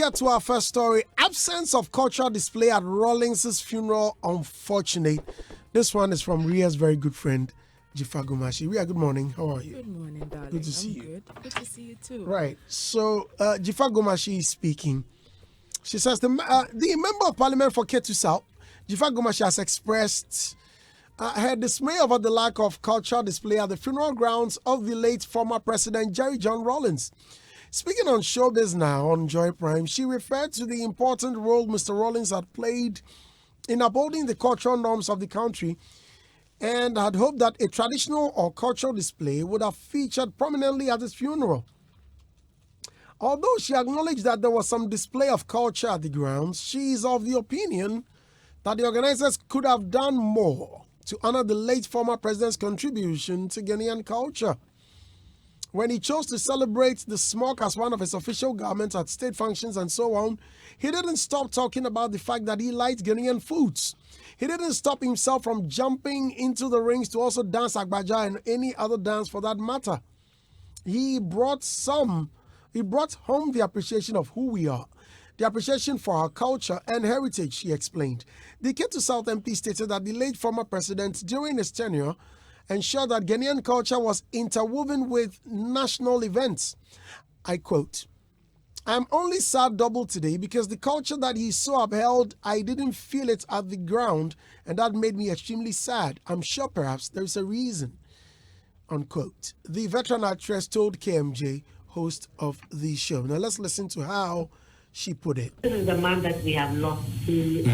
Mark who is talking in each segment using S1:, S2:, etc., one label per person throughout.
S1: get to our first story. Absence of cultural display at Rawlings' funeral, unfortunate. This one is from Ria's very good friend, Jifa Gumashi. Ria, good morning. How are you?
S2: Good morning, darling.
S1: Good to see you.
S2: Good. Good to see you too.
S1: Right. So, Jifa Gumashi is speaking. She says the member of parliament for Ketu South, Jifa Gumashi, has expressed her dismay over the lack of cultural display at the funeral grounds of the late former president Jerry John Rawlings. Speaking on Showbiz Now on Joy Prime, she referred to the important role Mr. Rawlings had played in upholding the cultural norms of the country and had hoped that a traditional or cultural display would have featured prominently at his funeral. Although she acknowledged that there was some display of culture at the grounds, she is of the opinion that the organizers could have done more to honor the late former president's contribution to Ghanaian culture. When he chose to celebrate the smoke as one of his official garments at state functions and so on, he didn't stop talking about the fact that he liked Ghanaian foods. He didn't stop himself from jumping into the rings to also dance Agbaja and any other dance for that matter. He brought home the appreciation of who we are, the appreciation for our culture and heritage, she explained. The Ketu South MP stated that the late former president, during his tenure, ensured that Ghanaian culture was interwoven with national events. I quote, "I'm only sad double today because the culture that he so upheld, I didn't feel it at the ground, and that made me extremely sad. I'm sure perhaps there's a reason," unquote. The veteran actress told KMJ, host of the show. Now let's listen to how she put it.
S3: This is the man that we have lost who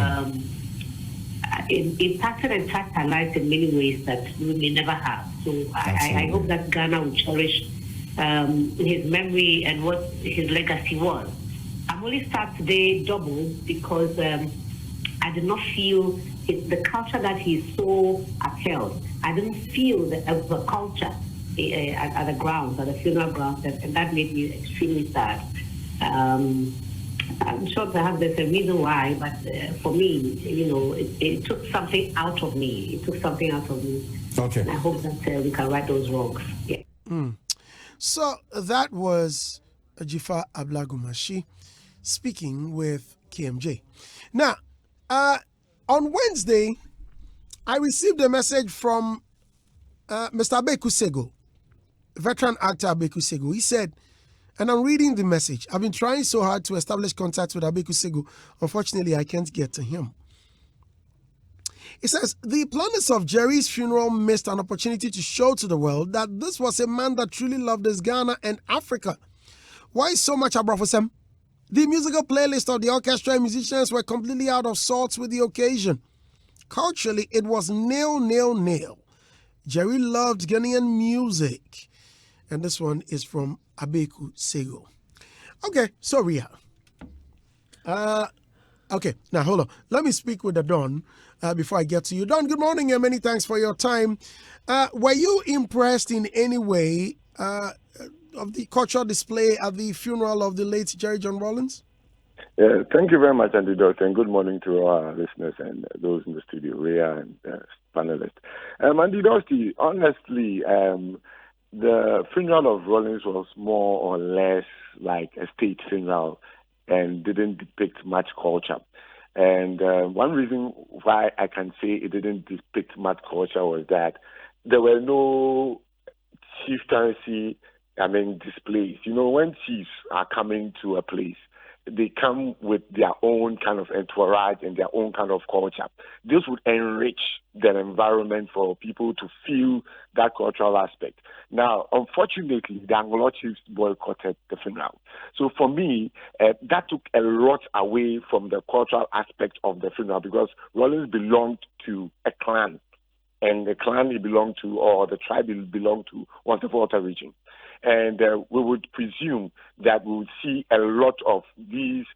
S3: impacted and touched our lives in many ways that we may never have. So I hope that Ghana will cherish his memory and what his legacy was. I'm only sad today double because I did not feel the culture that he so upheld. I didn't feel the culture at the grounds, at the funeral grounds, and that made me extremely sad. I'm sure perhaps there's a reason why, but for me, it took something out of me.
S4: Okay.
S3: And I hope that we can right those wrongs. Yeah.
S1: So that was Jifa Ablagumashi speaking with KMJ. Now, on Wednesday, I received a message from Mr. Abeku Sego, veteran actor Abeku Sego. He said, and I'm reading the message, "I've been trying so hard to establish contact with Abeku Sego. Unfortunately, I can't get to him." It says, "The planners of Jerry's funeral missed an opportunity to show to the world that this was a man that truly loved his Ghana and Africa. Why so much abrafosem? The musical playlist of the orchestra and musicians were completely out of sorts with the occasion. Culturally, it was nil. Jerry loved Ghanaian music." And this one is from Abeku Sego. Okay, so Ria. Okay, now hold on. Let me speak with the Don before I get to you. Don, good morning and many thanks for your time. Were you impressed in any way of the cultural display at the funeral of the late Jerry John Rawlings?
S5: Yeah, thank you very much, Andy Dot, and good morning to our listeners and those in the studio, Ria and panelists. Andy Dusty, honestly, the funeral of Rawlings was more or less like a state funeral and didn't depict much culture. And one reason why I can say it didn't depict much culture was that there were no chieftaincy, displays. When chiefs are coming to a place, they come with their own kind of entourage and their own kind of culture. This would enrich the environment for people to feel that cultural aspect. Now, unfortunately, the Anglo chiefs boycotted the funeral. So for me, that took a lot away from the cultural aspect of the funeral because Rawlings belonged to a clan. And the clan he belonged to, or the tribe he belonged to, was the Volta region. And we would presume that we would see a lot of these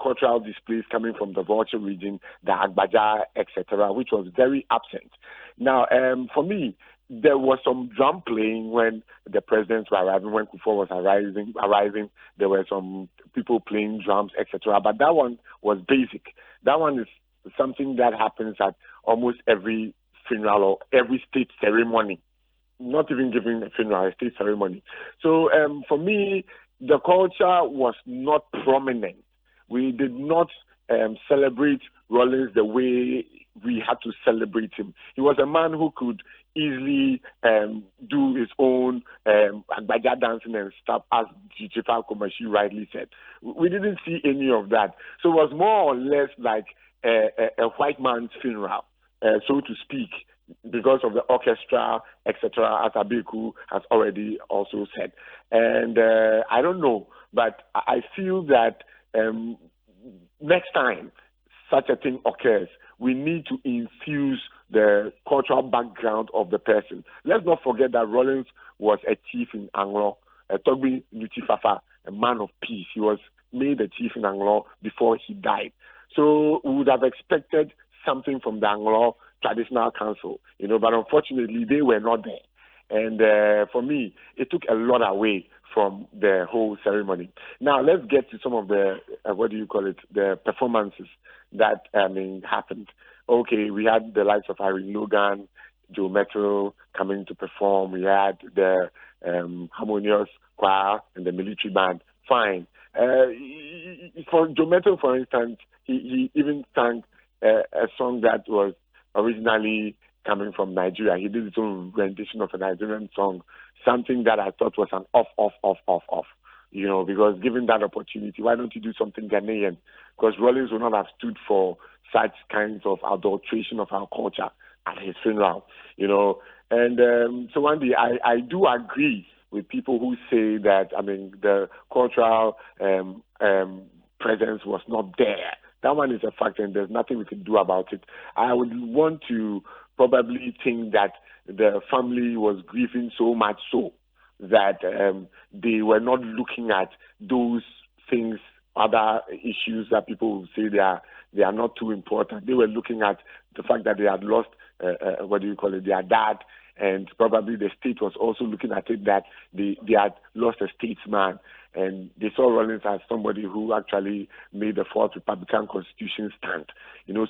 S5: cultural displays coming from the Volta region, the Agbaja, etc., which was very absent. Now, for me, there was some drum playing when the presidents were arriving, when Kufuor was arriving. There were some people playing drums, etc. But that one was basic. That one is something that happens at almost every funeral or every state ceremony. Not even giving a funeral, a state ceremony. So for me, the culture was not prominent. We did not celebrate Rollins the way we had to celebrate him. He was a man who could easily do his own agbaja dancing and stuff, as Jifa Komashi rightly said. We didn't see any of that. So it was more or less like a white man's funeral, so to speak, because of the orchestra, etc., as Abeku has already also said. And I don't know, but I feel that next time such a thing occurs, we need to infuse the cultural background of the person. Let's not forget that Rollins was a chief in Anglo, Togbi Nutifafa, a man of peace. He was made a chief in Anglo before he died. So we would have expected something from the Anglo Traditional Council, but unfortunately they were not there. And for me, it took a lot away from the whole ceremony. Now, let's get to some of the, the performances that happened. Okay, we had the likes of Irene Logan, Joe Metro coming to perform. We had the Harmonious Choir and the military band. Fine. For Joe Metro, for instance, he even sang a song that was originally coming from Nigeria. He did his own rendition of a Nigerian song, something that I thought was an off. Because given that opportunity, why don't you do something Ghanaian? Because Rollins would not have stood for such kinds of adulteration of our culture at his funeral, And so one day, I do agree with people who say that, the cultural presence was not there. That one is a fact, and there's nothing we can do about it. I would want to probably think that the family was grieving so much so that they were not looking at those things, other issues that people would say they are not too important. They were looking at the fact that they had lost, their dad, and probably the state was also looking at it that they had lost a statesman. And they saw Rollins as somebody who actually made the fourth Republican Constitution stand.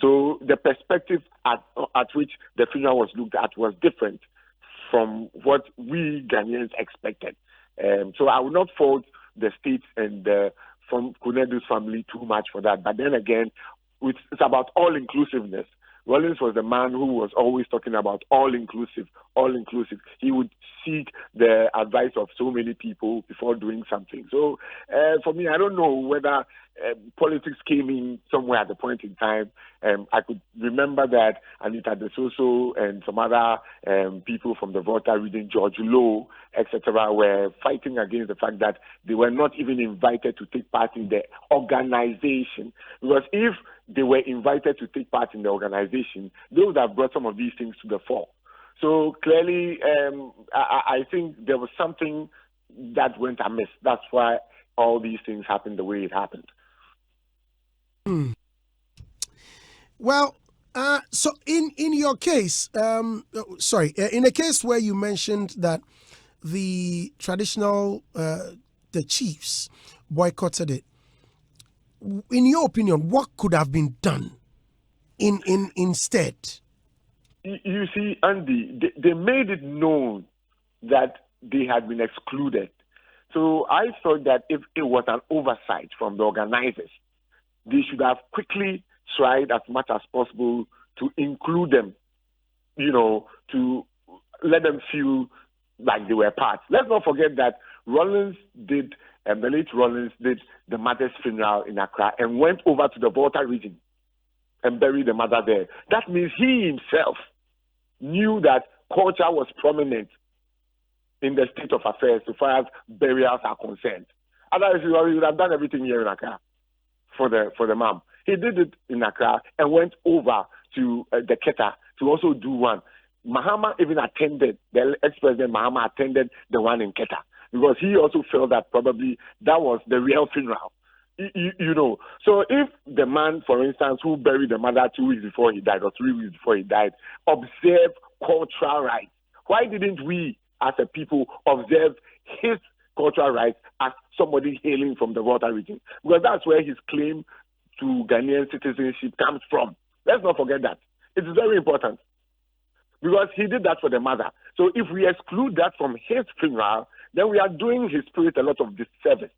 S5: So the perspective at which the funeral was looked at was different from what we Ghanaians expected. So I would not fault the state and from Kunedu's family too much for that. But then again, it's about all-inclusiveness. Rollins was the man who was always talking about all-inclusive. He would seek the advice of so many people before doing something. So for me, I don't know whether politics came in somewhere at the point in time. I could remember that Anita De Soso and some other people from the Volta region, George Lowe, etc., were fighting against the fact that they were not even invited to take part in the organization. Because if they were invited to take part in the organization, they would have brought some of these things to the fore. So clearly, I think there was something that went amiss. That's why all these things happened the way it happened.
S1: Well, so in your case, in a case where you mentioned that the traditional, the chiefs boycotted it, in your opinion, what could have been done instead?
S5: You see, Andy, they made it known that they had been excluded. So I thought that if it was an oversight from the organizers, they should have quickly tried as much as possible to include them, to let them feel like they were part. Let's not forget that the late Rollins did the mother's funeral in Accra and went over to the Volta region and buried the mother there. That means he himself knew that culture was prominent in the state of affairs so far as burials are concerned. Otherwise, he would have done everything here in Accra for the mom. He did it in Accra and went over to the Keta to also do one. Mahama even attended, the ex-president Mahama attended the one in Keta because he also felt that probably that was the real funeral. So if the man, for instance, who buried the mother 2 weeks before he died or 3 weeks before he died, observed cultural rights, why didn't we as a people observe his cultural rights as somebody hailing from the Volta region? Because that's where his claim to Ghanaian citizenship comes from. Let's not forget that. It's very important. Because he did that for the mother. So if we exclude that from his funeral, then we are doing his spirit a lot of disservice.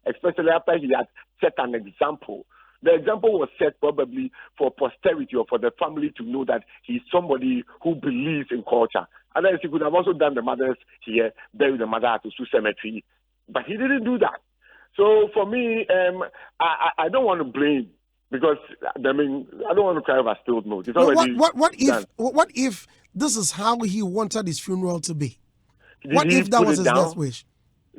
S5: especially after he had set an example. The example was set probably for posterity or for the family to know that he's somebody who believes in culture. Otherwise, he could have also done the mothers here, buried the mother at the cemetery, but he didn't do that. So for me, I don't want to blame, because I don't want to cry over spilled milk.
S1: What if this is how he wanted his funeral to be? What if that was his death wish?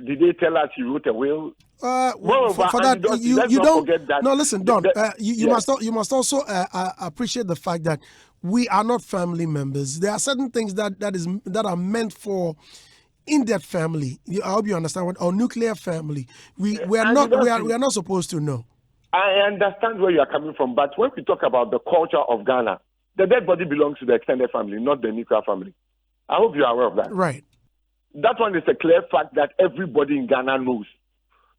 S5: Did they tell us he wrote a will?
S1: For that, you don't forget that. No, listen, Don. You must also appreciate the fact that we are not family members. There are certain things that are meant for in that family. I hope you understand what our nuclear family. We are not supposed to know.
S5: I understand where you are coming from, but when we talk about the culture of Ghana, the dead body belongs to the extended family, not the nuclear family. I hope you are aware of that.
S1: Right.
S5: That one is a clear fact that everybody in Ghana knows.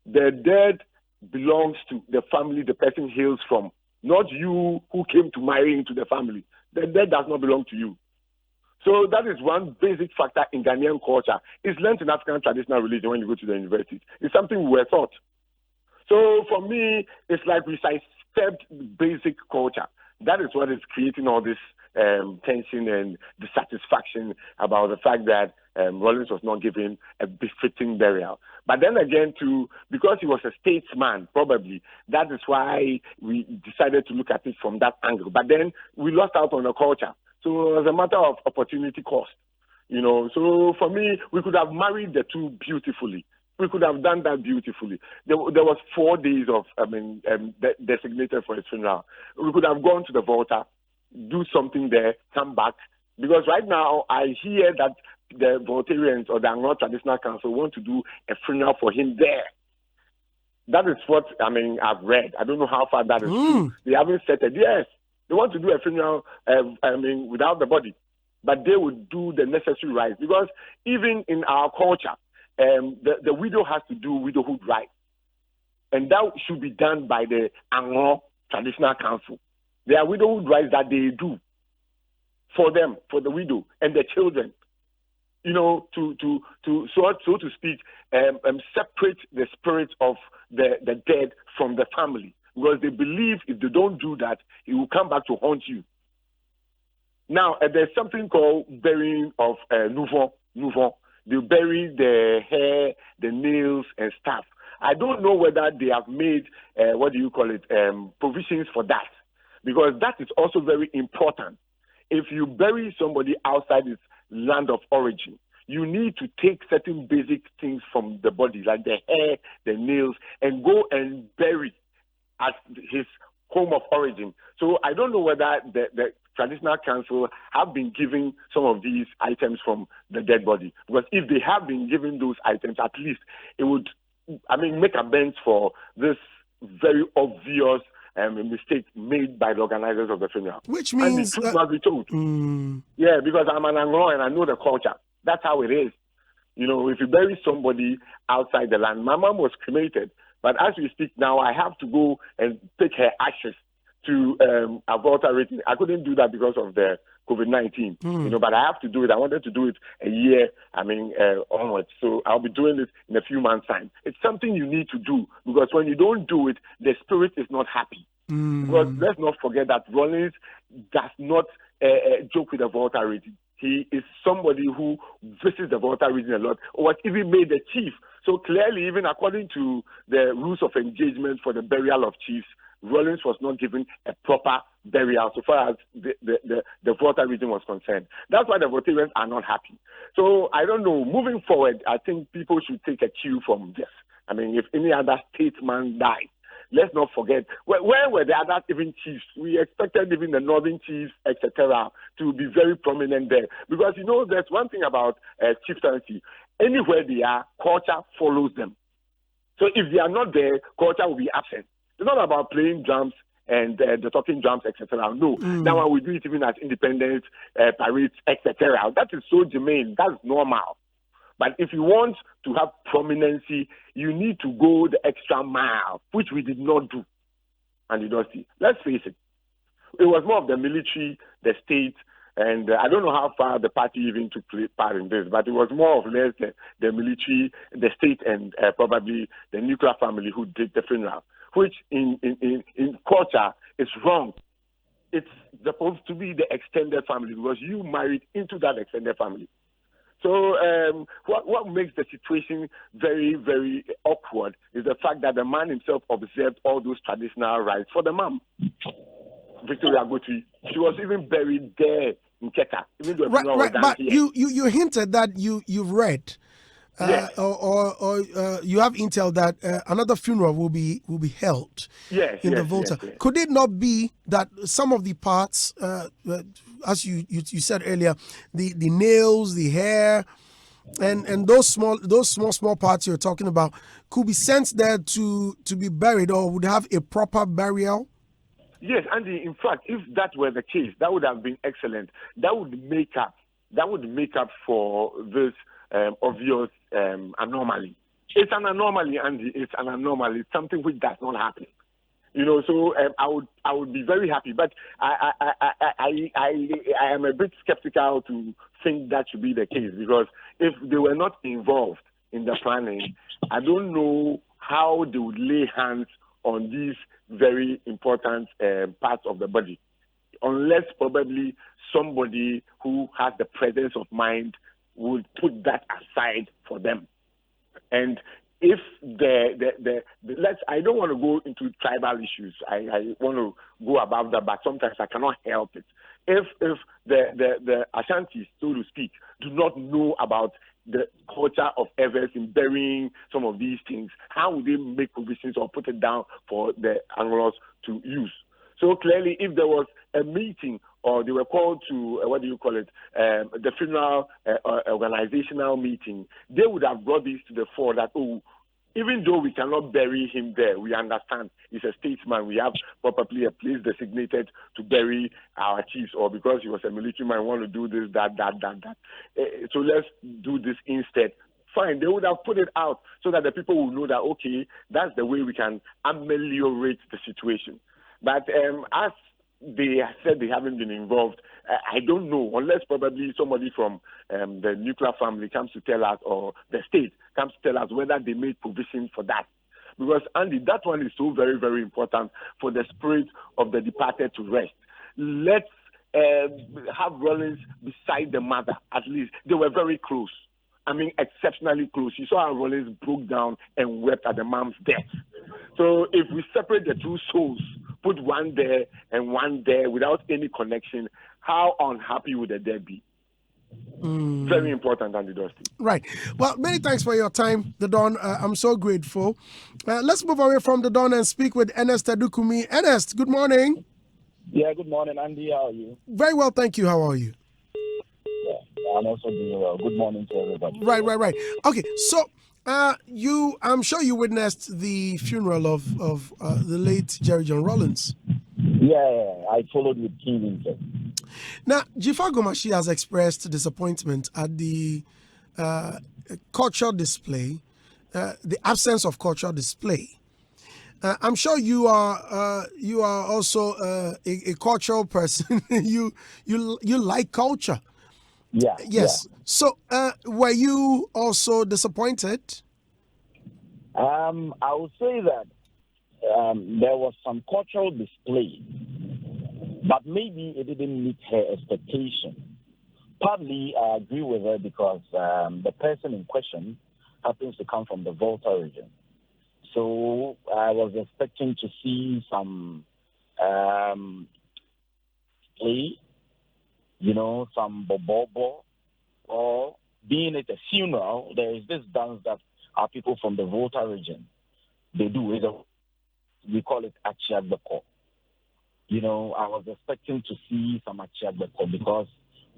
S5: The dead belongs to the family the person hails from, not you who came to marry into the family. The dead does not belong to you. So that is one basic factor in Ghanaian culture. It's learned in African traditional religion when you go to the university. It's something we were taught. So for me, it's like we sidestepped basic culture. That is what is creating all this tension and dissatisfaction about the fact that Rollins was not given a befitting burial. But then again, because he was a statesman, probably, that is why we decided to look at it from that angle. But then we lost out on the culture. So it was a matter of opportunity cost. So for me, we could have married the two beautifully. We could have done that beautifully. There was 4 days of, designated for his funeral. We could have gone to the Volta, do something there, come back. Because right now, I hear that the Voltarians or the Anglo Traditional Council want to do a funeral for him there. That is what, I've read. I don't know how far that is true. They haven't said it. Yes, they want to do a funeral, without the body. But they would do the necessary rites. Because even in our culture, the widow has to do widowhood rites. And that should be done by the Anglo Traditional Council. There are widowhood rites that they do for them, for the widow and the children. So to speak, separate the spirit of the dead from the family. Because they believe if they don't do that, he will come back to haunt you. Now, there's something called burying of Nouvon. They bury the hair, the nails, and stuff. I don't know whether they have made, provisions for that. Because that is also very important. If you bury somebody outside its land of origin, you need to take certain basic things from the body, like the hair, the nails, and go and bury at his home of origin. So I don't know whether the Traditional Council have been giving some of these items from the dead body. Because if they have been giving those items, at least it would, make amends for this very obvious mistake made by the organizers of the funeral.
S1: Which means...
S5: And the truth must be told. Yeah, because I'm an Anglo and I know the culture. That's how it is. If you bury somebody outside the land, my mom was cremated, but as we speak now, I have to go and take her ashes to a Volta rating. I couldn't do that because of the COVID-19, but I have to do it. I wanted to do it a year, onwards. So I'll be doing it in a few months' time. It's something you need to do, because when you don't do it, the spirit is not happy. Because let's not forget that Rollins does not joke with the Volta rating. He is somebody who visits the Volta region a lot, or was even made the chief. So clearly, even according to the rules of engagement for the burial of chiefs, Rollins was not given a proper burial so far as the Volta region was concerned. That's why the Voltarians are not happy. So I don't know. Moving forward, I think people should take a cue from this. If any other statesman dies, let's not forget, where were the other even chiefs? We expected even the northern chiefs, etc., to be very prominent there. Because, there's one thing about chieftaincy. Anywhere they are, culture follows them. So if they are not there, culture will be absent. It's not about playing drums and the talking drums, etc. No, that one we do it even as independent parades, etc. That is so germane. That's normal. But if you want to have prominency, you need to go the extra mile, which we did not do. And let's face it, it was more of the military, the state, And I don't know how far the party even took part in this, but it was more or less the military, the state, and probably the nuclear family who did the funeral, which in culture is wrong. It's supposed to be the extended family because you married into that extended family. So what makes the situation very, very awkward is the fact that the man himself observed all those traditional rites for the mom, Victoria Gotri. She was even buried there in Keka. Even though
S1: right. But
S5: here.
S1: you hinted that you've read.
S5: Yes.
S1: Or you have intel that another funeral will be held in the Volta.
S5: Yes.
S1: Could it not be that some of the parts, as you said earlier, the nails, the hair, and those small parts you're talking about could be sent there to be buried or would have a proper burial?
S5: Yes, Andy. In fact, if that were the case, that would have been excellent. That would make up for this obvious anomaly. It's an anomaly, Andy. It's an anomaly. It's something which does not happen. So I would be very happy, but I am a bit skeptical to think that should be the case because if they were not involved in the planning, I don't know how they would lay hands on these very important parts of the body, unless probably somebody who has the presence of mind would put that aside for them. And if I don't want to go into tribal issues. I want to go above that, but sometimes I cannot help it. If the Ashantis, so to speak, do not know about the culture of Evers in burying some of these things, how would they make provisions or put it down for the Anglos to use? So clearly, if there was a meeting or they were called to, the funeral organizational meeting, they would have brought this to the fore that, even though we cannot bury him there, we understand he's a statesman. We have probably a place designated to bury our chiefs, or because he was a military man, we want to do this, that. So let's do this instead. Fine, they would have put it out so that the people will know that, okay, that's the way we can ameliorate the situation. But as they said they haven't been involved, I don't know, unless probably somebody from the nuclear family comes to tell us, or the state comes to tell us whether they made provision for that. Because, Andy, that one is so very, very important for the spirit of the departed to rest. Let's have Rollins beside the mother, at least. They were very close. I mean, exceptionally close. You saw how Rollins broke down and wept at the mom's death. So if we separate the two souls, put one there and one there without any connection, how unhappy would the dead be? Very important, Andy Dusty.
S1: Right. Well, many thanks for your time, the Don. I'm so grateful. Let's move away from the Don and speak with Ernest Adukumi. Ernest, good morning.
S4: Yeah, good morning, Andy. How are you?
S1: Very well, thank you. How are you?
S4: Yeah, I'm also doing well. Good morning to everybody.
S1: Right. Okay, so I'm sure you witnessed the funeral of the late Jerry John Rawlings.
S4: Yeah, I followed with keen interest.
S1: Now, Jifa Gomashi has expressed disappointment at the cultural display, the absence of cultural display. I'm sure you are also a cultural person. you like culture.
S4: Yeah.
S1: Yes.
S4: Yeah.
S1: So, were you also disappointed?
S4: I would say that there was some cultural display, but maybe it didn't meet her expectation. Partly, I agree with her because the person in question happens to come from the Volta region. So I was expecting to see some play, some bobobo, or being at a funeral, there is this dance that our people from the Volta region, they do. We call it Achiagbeko. I was expecting to see some Achiagbeko because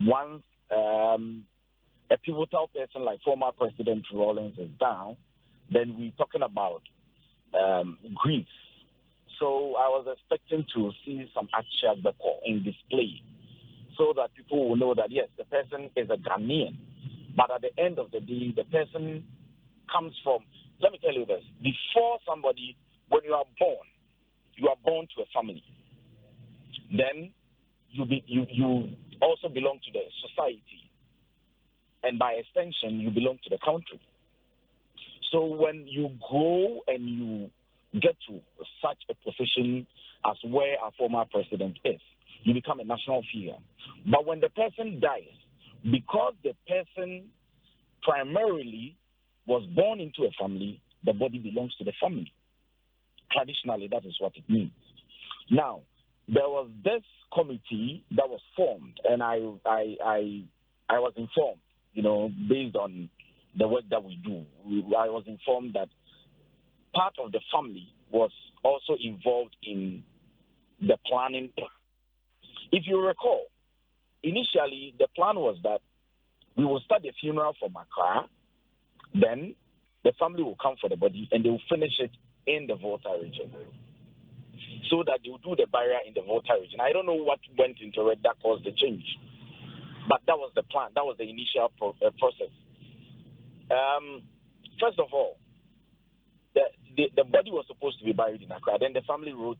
S4: once a pivotal person like former President Rawlings is down, then we're talking about grief. So I was expecting to see some Achiagbeko in display so that people will know that, yes, the person is a Ghanaian. But at the end of the day, the person comes from, let me tell you this, before somebody, when you are born to a family. Then you also belong to the society. And by extension, you belong to the country. So when you grow and you get to such a position as where our former president is, you become a national figure. But when the person dies, because the person primarily was born into a family, the body belongs to the family. Traditionally, that is what it means. Now, there was this committee that was formed, and I was informed, based on the work that we do. I was informed that part of the family was also involved in the planning. If you recall, initially the plan was that we will start the funeral for Accra, then the family will come for the body and they will finish it in the Volta region, so that they will do the burial in the Volta region. I don't know what went into it that caused the change, but that was the plan. That was the initial process. First of all, the body was supposed to be buried in Accra. Then the family wrote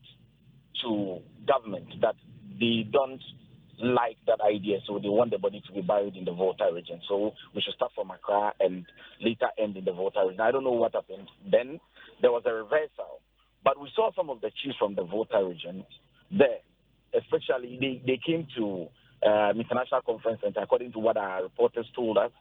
S4: to government that they don't like that idea, so they want the body to be buried in the Volta region. So we should start from Accra and later end in the Volta region. I don't know what happened. Then there was a reversal. But we saw some of the chiefs from the Volta region there. Especially, they came to International Conference Center, according to what our reporters told us.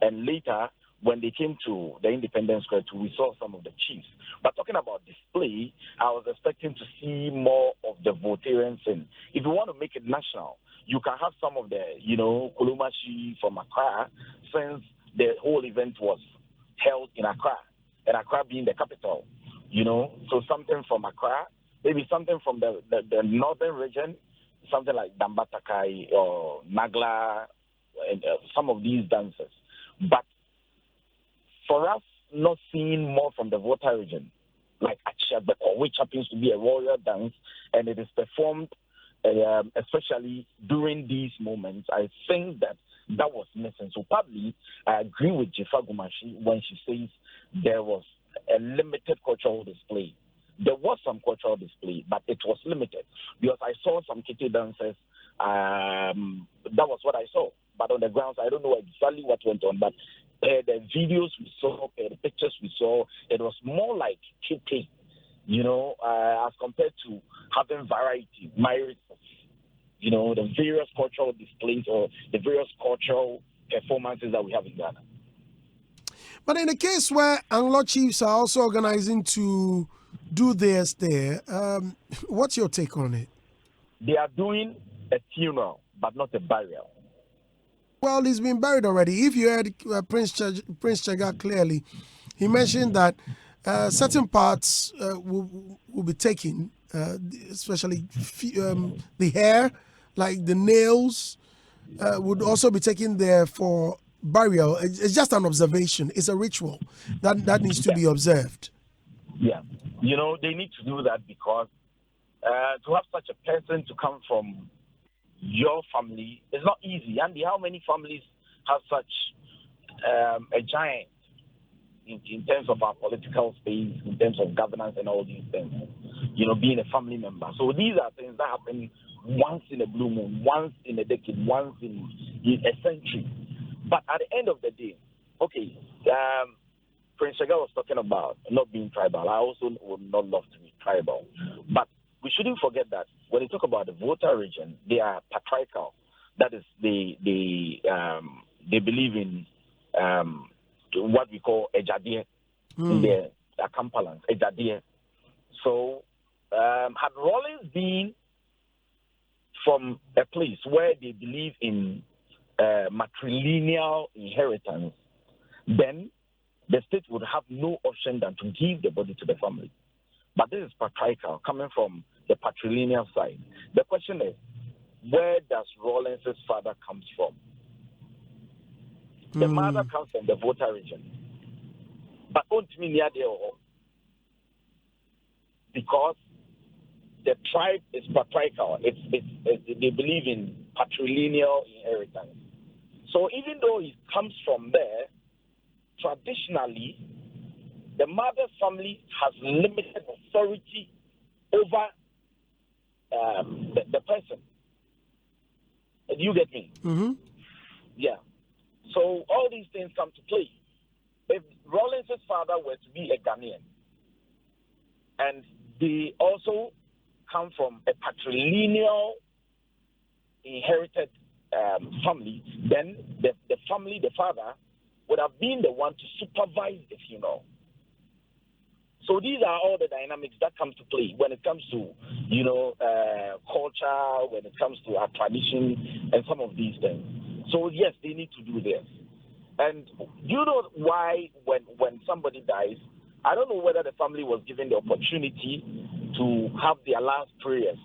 S4: And later, when they came to the Independence Square, we saw some of the chiefs. But talking about display, I was expecting to see more of the Voltarians in. If you want to make it national, you can have some of the, Kulumashi from Accra, since the whole event was held in Accra, and Accra being the capital, So something from Accra, maybe something from the northern region, something like Dambatakai or Nagla, and some of these dances. But for us, not seeing more from the Volta region, like Achebeko, which happens to be a royal dance, and it is performed especially during these moments, I think that was missing. So probably I agree with Jifa Gumashi when she says there was a limited cultural display. There was some cultural display, but it was limited because I saw some kitty dancers. That was what I saw. But on the grounds, I don't know exactly what went on. But the videos we saw, the pictures we saw, it was more like kitty, as compared to having variety, the various cultural displays or the various cultural performances that we have in Ghana.
S1: But in the case where Anglo chiefs are also organizing to do theirs there, what's your take on it?
S4: They are doing a funeral, but not a burial.
S1: Well, he's been buried already. If you heard Prince Chega clearly, he mentioned that certain parts will be taken, especially the hair, like the nails, would also be taken there for burial. It's just an observation. It's a ritual that needs to be observed.
S4: Yeah. They need to do that because to have such a person to come from your family is not easy. And how many families have such a giant in terms of our political space, in terms of governance and all these things, being a family member. So these are things that happen once in a blue moon, once in a decade, once in a century. But at the end of the day, okay, Prince Shega was talking about not being tribal. I also would not love to be tribal. But we shouldn't forget that when they talk about the Volta region, they are patriarchal. That is, they believe in what we call Ejadie in their Akampaland, Ejadie. So had Rollins been from a place where they believe in matrilineal inheritance, then the state would have no option than to give the body to the family. But this is patriarchal, coming from the patrilineal side. The question is, where does Rollins' father comes from? The mother comes from the Volta region. But because the tribe is patriarchal. They believe in patrilineal inheritance. So even though he comes from there, traditionally, the mother's family has limited authority over the person. Do you get me?
S1: Mm-hmm.
S4: Yeah. So all these things come to play. If Rollins' father were to be a Ghanaian, and they also come from a patrilineal inherited family, then the family, the father, would have been the one to supervise the funeral. So these are all the dynamics that come to play when it comes to, culture, when it comes to our tradition, and some of these things. So yes, they need to do this. And you know why when somebody dies, I don't know whether the family was given the opportunity to have their last prayers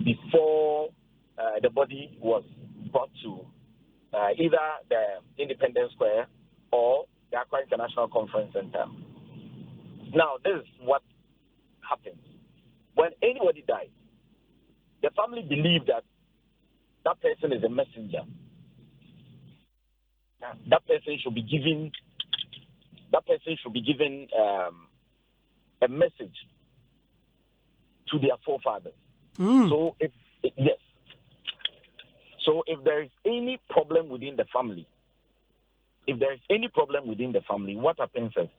S4: before the body was brought to either the Independence Square or the Accra International Conference Center. Now, this is what happens. When anybody dies, the family believes that that person is a messenger. That person should be given a message to their forefathers. So if there is any problem within the family, what happens is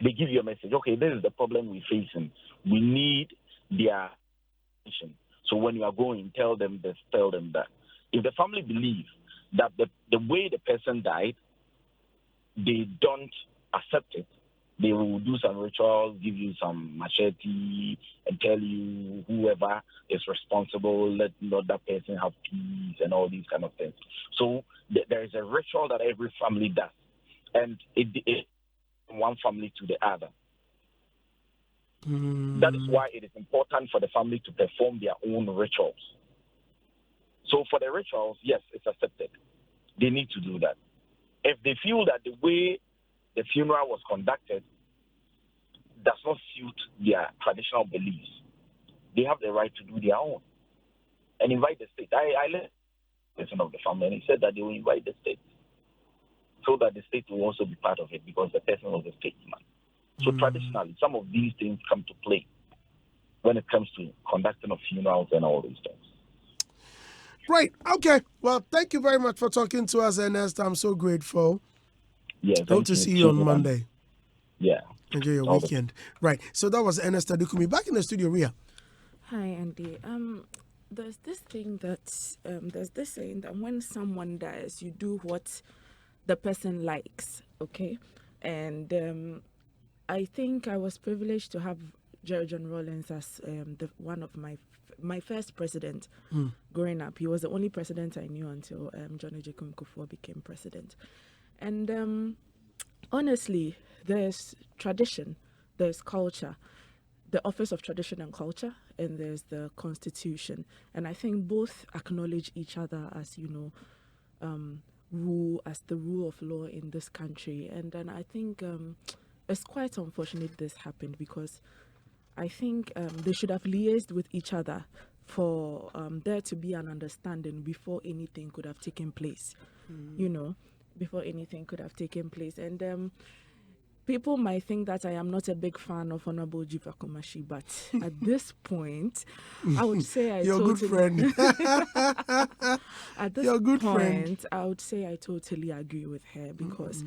S4: they give you a message. Okay, this is the problem we're facing. We need their attention. So when you are going, tell them this, tell them that. If the family believes that the way the person died, they don't accept it, they will do some rituals, give you some machete, and tell you whoever is responsible, let not that person have peace and all these kind of things. So there is a ritual that every family does, and it one family to the other. That is why it is important for the family to perform their own rituals. So for the rituals, yes, it's accepted. They need to do that. If they feel that the way the funeral was conducted does not suit their traditional beliefs, they have the right to do their own and invite the state. I listened to the person of the family, and he said that they will invite the state so that the state will also be part of it because the person was a statesman. So traditionally, some of these things come to play when it comes to conducting of funerals and all these things.
S1: Right. Okay. Well, thank you very much for talking to us, Ernest. I'm so grateful.
S4: Yeah.
S1: Hope to see you on Monday.
S4: Yeah.
S1: Enjoy your weekend. Right. So that was Ernest Adukumi. Back in the studio, Ria.
S2: Hi, Andy. There's this saying that when someone dies, you do what the person likes. Okay, and I think I was privileged to have Jerry John Rawlings as one of my first president growing up. He was the only president I knew until John Ejekun Kufuor became president. And honestly, there's tradition, there's culture, the Office of Tradition and Culture, and there's the Constitution. And I think both acknowledge each other as, as the rule of law in this country. And then I think it's quite unfortunate this happened because I think they should have liaised with each other for there to be an understanding before anything could have taken place, before anything could have taken place. And people might think that I am not a big fan of Honorable Jiva Komashi, but at this point, I would say
S1: You're a good friend.
S2: At this point, I would say I totally agree with her because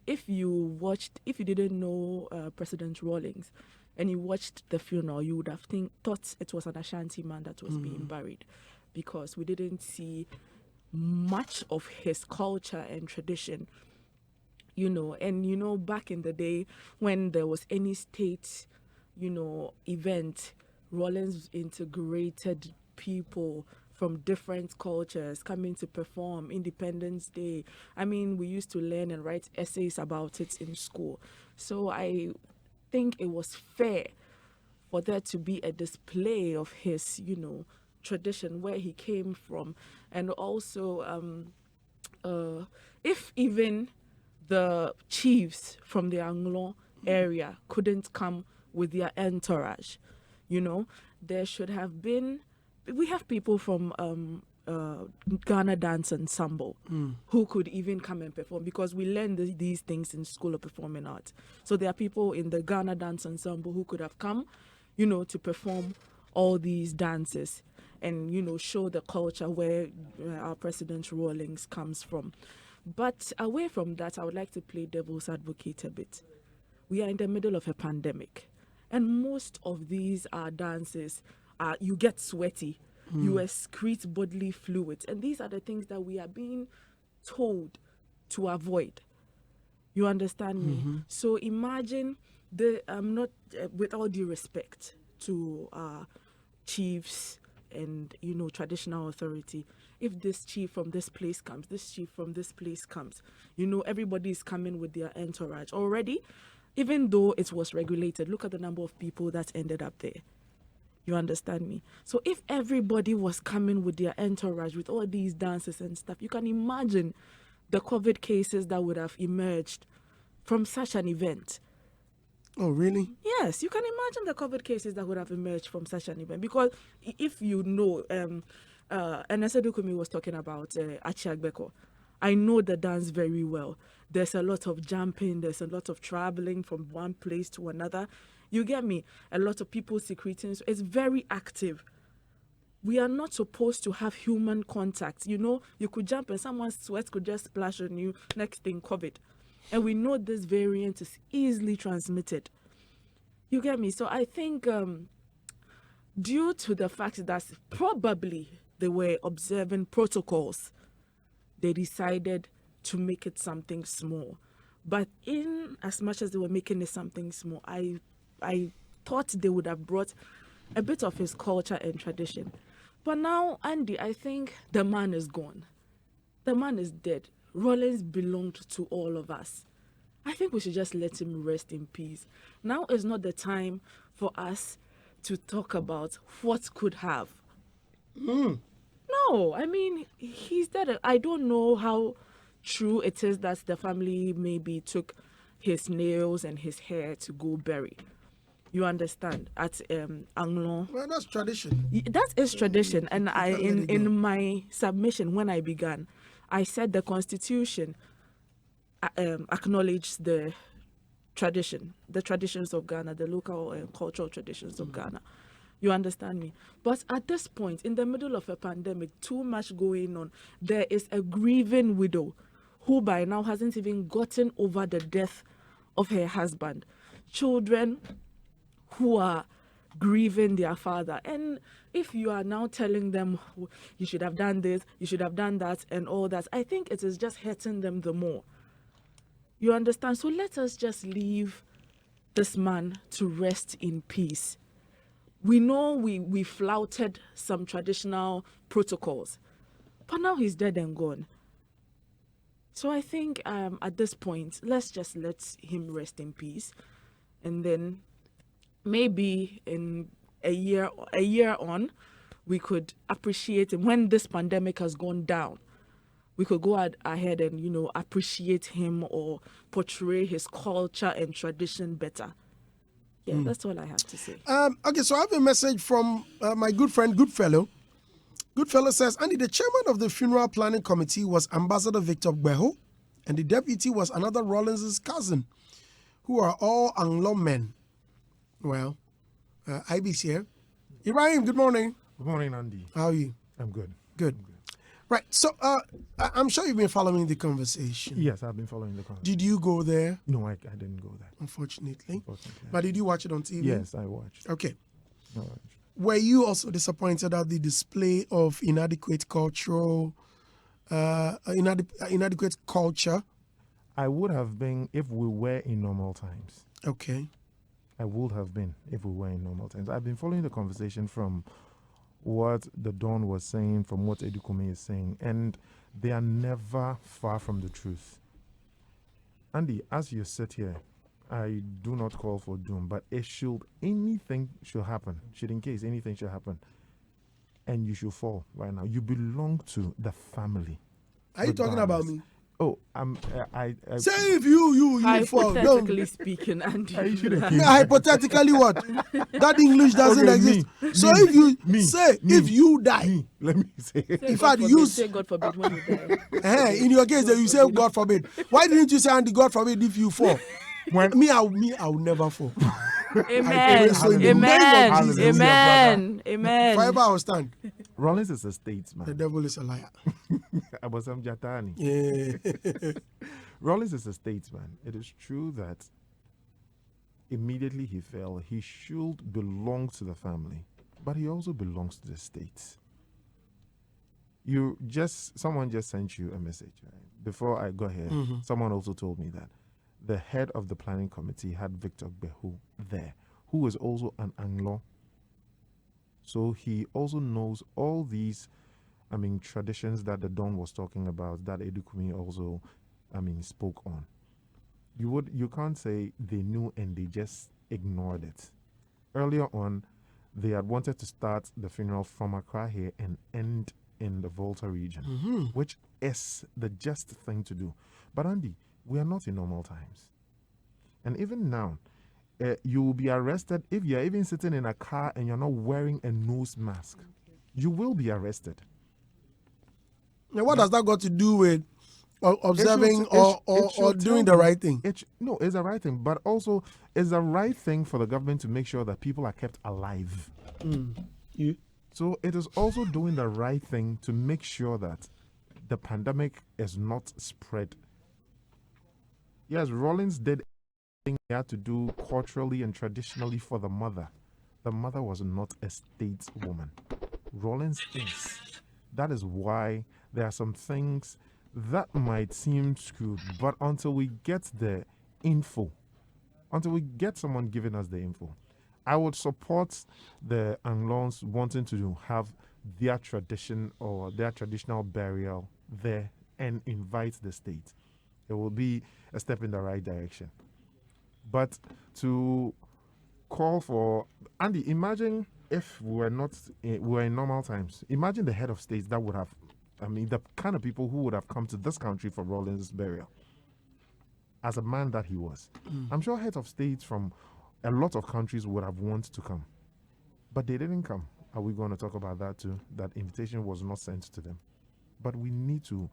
S2: if you didn't know President Rawlings, and you watched the funeral, you would have thought it was an Ashanti man that was being buried because we didn't see much of his culture and tradition, And, back in the day when there was any state, event, Rawlings integrated people from different cultures coming to perform Independence Day. I mean, we used to learn and write essays about it in school. So I think it was fair for there to be a display of his, tradition, where he came from. And also, if even the chiefs from the Anglon area couldn't come with their entourage, there should have been, we have people from Ghana Dance Ensemble who could even come and perform because we learn these things in School of Performing Arts. So there are people in the Ghana Dance Ensemble who could have come, to perform all these dances. and, show the culture where our President Rawlings comes from. But away from that, I would like to play devil's advocate a bit. We are in the middle of a pandemic, and most of these dances, you get sweaty, you excrete bodily fluids, and these are the things that we are being told to avoid. You understand me? So imagine I'm not, with all due respect to chiefs and traditional authority, if this chief from this place comes, this chief from this place comes, everybody is coming with their entourage already. Even though it was regulated, look at the number of people that ended up there. You understand me? So if everybody was coming with their entourage, with all these dances and stuff, you can imagine the COVID cases that would have emerged from such an event.
S1: Oh, really?
S2: Yes, you can imagine the COVID cases that would have emerged from such an event. Because if you know, Enesadu Kumi was talking about Achiagbeko. I know the dance very well. There's a lot of jumping, there's a lot of traveling from one place to another. You get me? A lot of people secreting. So it's very active. We are not supposed to have human contact. You could jump and someone's sweat could just splash on you. Next thing, COVID. And we know this variant is easily transmitted. You get me? So I think due to the fact that probably they were observing protocols, they decided to make it something small. But in as much as they were making it something small, I thought they would have brought a bit of his culture and tradition. But now, Andy, I think the man is gone. The man is dead. Rawlings belonged to all of us. I think we should just let him rest in peace. Now is not the time for us to talk about what could have. No, I mean, he's dead. I don't know how true it is that the family maybe took his nails and his hair to go bury. You understand? At Anglon.
S1: Well, that's tradition.
S2: That is tradition. And in my submission, when I began, I said the Constitution acknowledged the traditions of Ghana, the local cultural traditions of Ghana. You understand me? But at this point, in the middle of a pandemic, too much going on, there is a grieving widow who by now hasn't even gotten over the death of her husband. Children who are grieving their father. And if you are now telling them, you should have done this, you should have done that, and all that, I think it is just hurting them the more. You understand? So let us just leave this man to rest in peace. We know we flouted some traditional protocols, but now he's dead and gone. So I think at this point, let's just let him rest in peace. And then maybe in a year on, we could appreciate him. When this pandemic has gone down, we could go ahead and, appreciate him or portray his culture and tradition better. Yeah, that's all I have to say.
S1: Okay, so I have a message from my good friend, Goodfellow. Goodfellow says, Andy, the chairman of the funeral planning committee was Ambassador Victor Gbeho, and the deputy was another Rawlings' cousin, who are all Anglo men. Well, IB's here. Ibrahim, good morning.
S6: Good morning, Andy.
S1: How are you?
S6: I'm good.
S1: Good. Right, so I'm sure you've been following the conversation.
S6: Yes, I've been following the conversation.
S1: Did you go there?
S6: No, I didn't go there.
S1: Unfortunately. But did you watch it on TV?
S6: Yes, I watched.
S1: Okay.
S6: I watched.
S1: Were you also disappointed at the display of inadequate culture?
S6: I would have been if we were in normal times.
S1: Okay.
S6: I would have been if we were in normal times. I've been following the conversation from what the Don was saying, from what Edukome is saying, and they are never far from the truth. Andy, as you sit here, I do not call for doom, but anything should happen, in case anything should happen, and you should fall right now. You belong to the family.
S1: Are you talking about me?
S6: Oh,
S1: say if you fall.
S2: Hypothetically speaking, Andy.
S1: Hypothetically what? That English doesn't exist. If you die.
S6: Let me say.
S1: In fact, you
S2: say God forbid when you die.
S1: In your case, you say God forbid. Why didn't you say Andy, God forbid if you fall? I'll never fall.
S2: Amen. Amen. Amen.
S1: Forever I'll stand.
S6: Rollins is a
S1: The
S6: statesman.
S1: devil is a liar.
S6: Abosam Jatani.
S1: Yeah.
S6: Rollins is a statesman. It is true that immediately he fell, he should belong to the family, but he also belongs to the state. Someone just sent you a message, right? Before I go ahead, someone also told me that the head of the planning committee had Victor Behu there, who is also an Anglo. So he also knows all these, traditions that the Don was talking about, that Edukumi also, spoke on. You can't say they knew and they just ignored it. Earlier on, they had wanted to start the funeral from Accra here and end in the Volta region, which is the just thing to do. But Andy, we are not in normal times. And even now, you will be arrested if you're even sitting in a car and you're not wearing a nose mask. You will be arrested.
S1: Now, what does that got to do with observing
S6: It
S1: or
S6: should
S1: doing
S6: tell
S1: the
S6: you.
S1: right thing?
S6: No, it's the right thing, but also it's the right thing for the government to make sure that people are kept alive.
S1: You?
S6: So it is also doing the right thing to make sure that the pandemic is not spread. Yes, Rollins did everything he had to do culturally and traditionally for the mother. The mother was not a stateswoman. Rollins is. That is why there are some things that might seem skewed, but until we get the info, until we get someone giving us the info, I would support the Anglons wanting to have their tradition or their traditional burial there and invite the state. It will be a step in the right direction. But to call for Andy, imagine if we were in normal times. Imagine the head of states that would have, the kind of people who would have come to this country for Rollins' burial. As a man that he was, I'm sure heads of states from a lot of countries would have wanted to come, but they didn't come. Are we going to talk about that too? That invitation was not sent to them. But we need to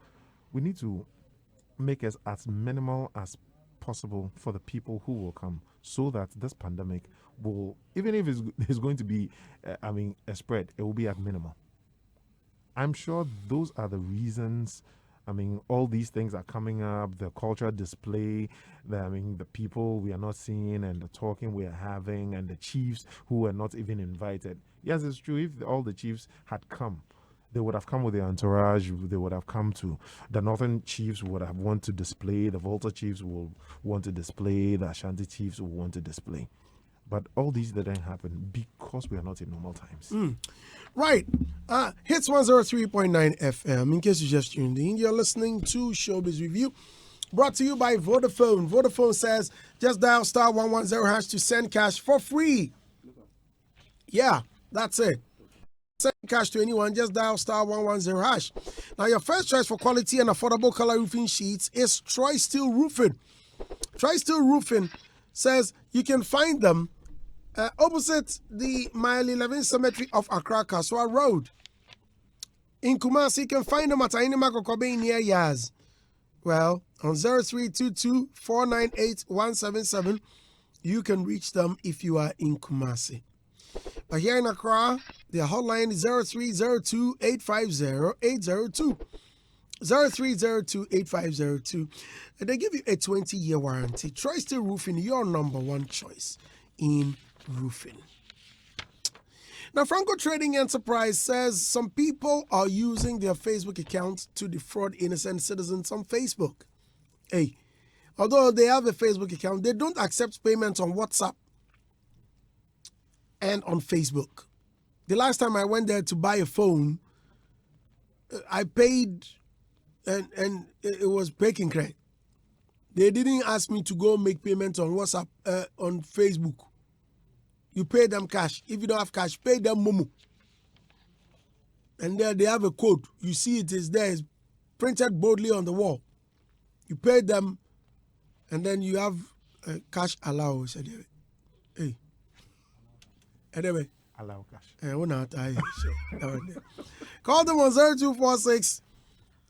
S6: make it as minimal as possible for the people who will come, so that this pandemic will, even if it's going to be, a spread, it will be at minimal. I'm sure those are the reasons. All these things are coming up, the cultural display, the people we are not seeing and the talking we are having and the chiefs who were not even invited. Yes, it's true. If all the chiefs had come, they would have come with their entourage. They would have come to the Northern chiefs would have want to display, the Volta chiefs will want to display, the Ashanti chiefs will want to display. But all these didn't happen because we are not in normal times.
S1: Right. Hits 103.9 FM. In case you just tuned in, you're listening to Showbiz Review, brought to you by Vodafone. Vodafone says just dial star 110 hash to send cash for free. Yeah, that's it. Send cash to anyone, just dial star 110 hash. Now, your first choice for quality and affordable color roofing sheets is Troy Steel Roofing. Troy Steel Roofing says you can find them opposite the Mile 11 Cemetery of Accra, Kaswa Road. In Kumasi, you can find them at Ainima Kokobe near Yaz. Well, on 0322 498 177, you can reach them if you are in Kumasi. But here in Accra, their hotline is 0302 850 802. 0302 8502. And they give you a 20-year warranty. Troy Steel Roofing, your number one choice in roofing. Now, Franco Trading Enterprise says some people are using their Facebook account to defraud innocent citizens on Facebook. Hey, although they have a Facebook account, they don't accept payments on WhatsApp and on Facebook. The last time I went there to buy a phone, I paid and it was breaking credit. They didn't ask me to go make payments on WhatsApp, on Facebook. You pay them cash. If you don't have cash, pay them Momo. And there they have a code. You see it is there. It's printed boldly on the wall. You pay them, and then you have cash allowance. Hey. Anyway.
S6: Allow cash.
S1: Call them on 0246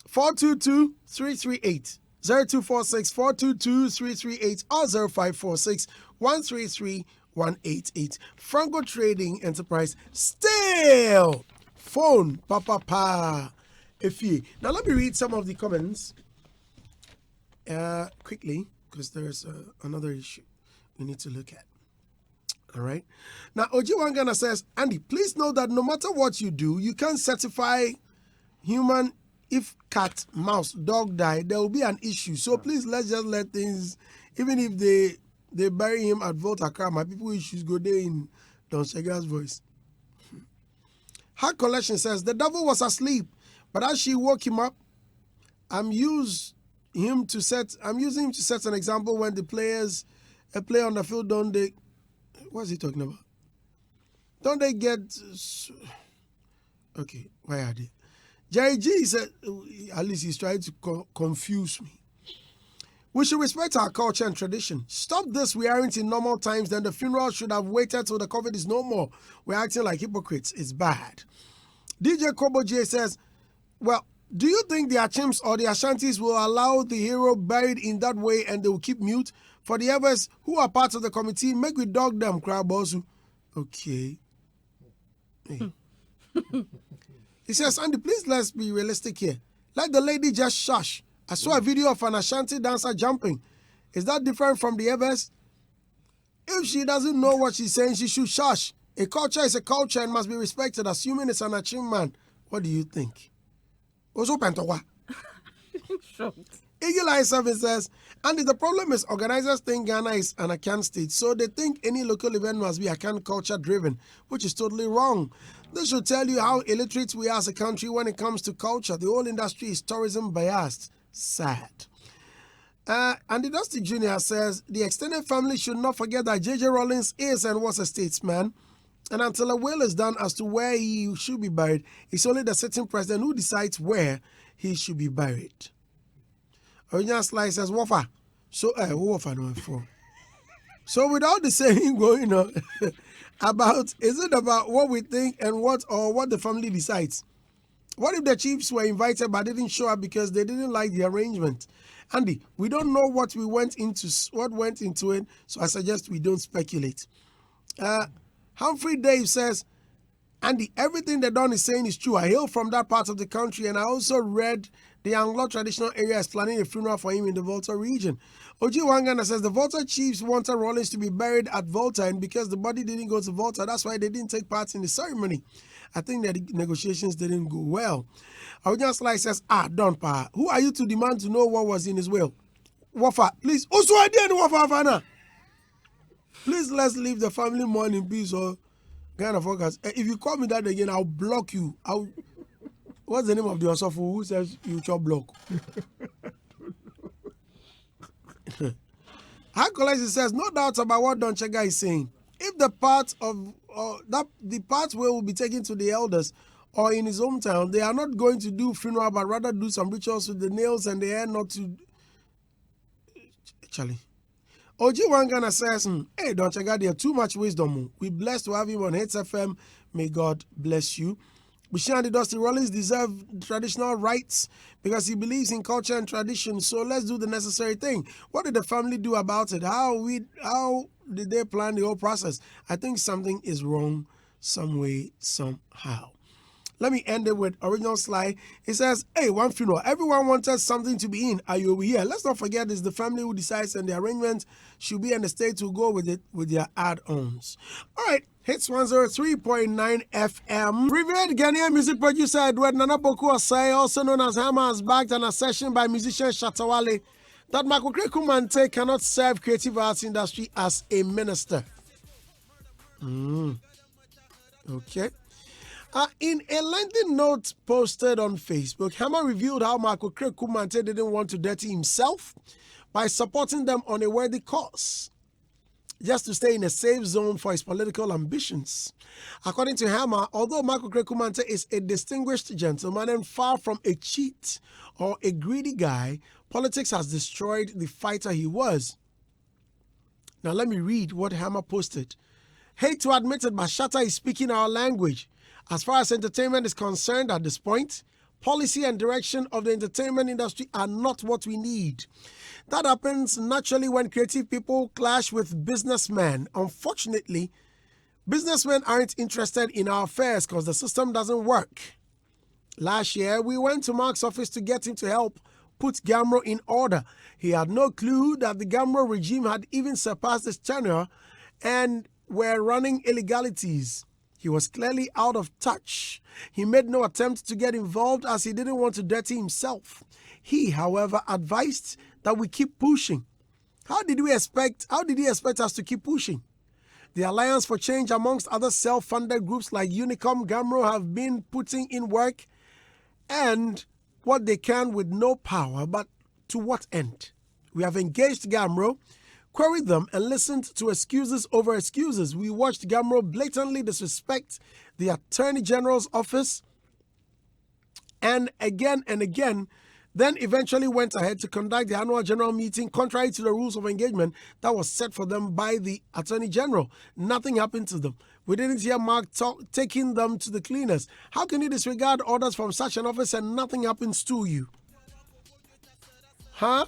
S1: 422 338. 0246 422 338 or 0546 133 188. Franco Trading Enterprise still phone, papa pa. Now let me read some of the comments quickly because there's another issue we need to look at. All right. Now Oji Wangana says, Andy, please know that no matter what you do, you can't certify human. If cat, mouse, dog die, there will be an issue. So please let's just let things, even if they bury him at Volta Car, my people issues go there in Don Shega's voice. Her collection says the devil was asleep, but as she woke him up, I'm using him to set an example when the players play on the field, don't they? What's he talking about? Don't they get? Okay, why are they? Jerry G said, at least he's trying to confuse me. We should respect our culture and tradition. Stop this. We aren't in normal times. Then the funeral should have waited till the COVID is no more. We're acting like hypocrites. It's bad. DJ Kobo J says, well, do you think the Achims or the Ashantis will allow the hero buried in that way and they will keep mute? For the others who are part of the committee, make we dog them, Krabosu. Okay. Hey. He says, Andy, please let's be realistic here. Let the lady just shush. I saw a video of an Ashanti dancer jumping. Is that different from the others? If she doesn't know what she's saying, she should shush. A culture is a culture and must be respected, assuming it's an achievement. What do you think? Also, Pentowa. Eagle Eye 7 says, Andy, the problem is organizers think Ghana is an Akan state, so they think any local event must be Akan culture driven, which is totally wrong. This should tell you how illiterate we are as a country when it comes to culture. The whole industry is tourism biased. Sad. Andy Dusty Jr. says, the extended family should not forget that J.J. Rollins is and was a statesman, and until a will is done as to where he should be buried, it's only the sitting president who decides where he should be buried. Original Slice says, Wafa. So, Wafa no for. So without the saying going on is it about what we think and what the family decides? What if the chiefs were invited but didn't show up because they didn't like the arrangement? Andy, we don't know what went into it, so I suggest we don't speculate. Humphrey Dave says, Andy, everything that Don is saying is true. I hail from that part of the country, and I also read the Anglo traditional area is planning a funeral for him in the Volta region. Oji Wangana says the Volta chiefs wanted Rollins to be buried at Volta, and because the body didn't go to Volta, that's why they didn't take part in the ceremony. I think that the negotiations didn't go well. Original Slice says, Don Pa, who are you to demand to know what was in his will? Wafa, please. Also, I didn't Wafa Fana. Please, let's leave the family mourning in peace or kind of focus. If you call me that again, I'll block you. What's the name of the Osofu who says you shall block? Hakolesi says, no doubt about what Don Chega is saying. If the part of the part where will be taken to the elders or in his hometown, they are not going to do funeral, but rather do some rituals with the nails and the hair, not to. Charlie. Oji Wangana says, hey, Don Chega, there too much wisdom. We're blessed to have him on Hitz FM. May God bless you. Bushandi Dusty Rollins deserve traditional rights because he believes in culture and tradition. So let's do the necessary thing. What did the family do about it? How did they plan the whole process? I think something is wrong some way, somehow. Let me end it with Original Sly. He says, hey, one funeral. Everyone wanted something to be in. Are you over here? Let's not forget it's the family who decides, and the arrangement should be, and the state will go with it with their add-ons. All right. Hitz 103.9 FM. Revered Ghanaian music producer Edward Nana Boku Osai, also known as Hammer, has backed an assertion by musician Shatawale that Michael Kumante cannot serve creative arts industry as a minister. Okay. In a lengthy note posted on Facebook, Hammer revealed how Michael Kumante didn't want to dirty himself by supporting them on a worthy cause, just to stay in a safe zone for his political ambitions. According to Hammer, although Michael Kumante is a distinguished gentleman and far from a cheat or a greedy guy, politics has destroyed the fighter he was. Now let me read what Hammer posted. Hate to admit it, but Shatta is speaking our language. As far as entertainment is concerned at this point, policy and direction of the entertainment industry are not what we need. That happens naturally when creative people clash with businessmen. Unfortunately, Businessmen aren't interested in our affairs because the system doesn't work. Last year, we went to Mark's office to get him to help put Gamro in order. He had no clue that the Gamro regime had even surpassed his tenure and were running illegalities. He was clearly out of touch. He made no attempt to get involved as he didn't want to dirty himself. He, however, advised that we keep pushing. How did he expect us to keep pushing? The Alliance for Change, amongst other self-funded groups like Unicom, Gamro, have been putting in work and what they can with no power, but to what end? We have engaged Gamro, queried them, and listened to excuses over excuses. We watched Gamro blatantly disrespect the Attorney General's office and again, then eventually went ahead to conduct the annual general meeting contrary to the rules of engagement that was set for them by the Attorney General. Nothing happened to them. We didn't hear Mark taking them to the cleaners. How can you disregard orders from such an office and nothing happens to you? Huh?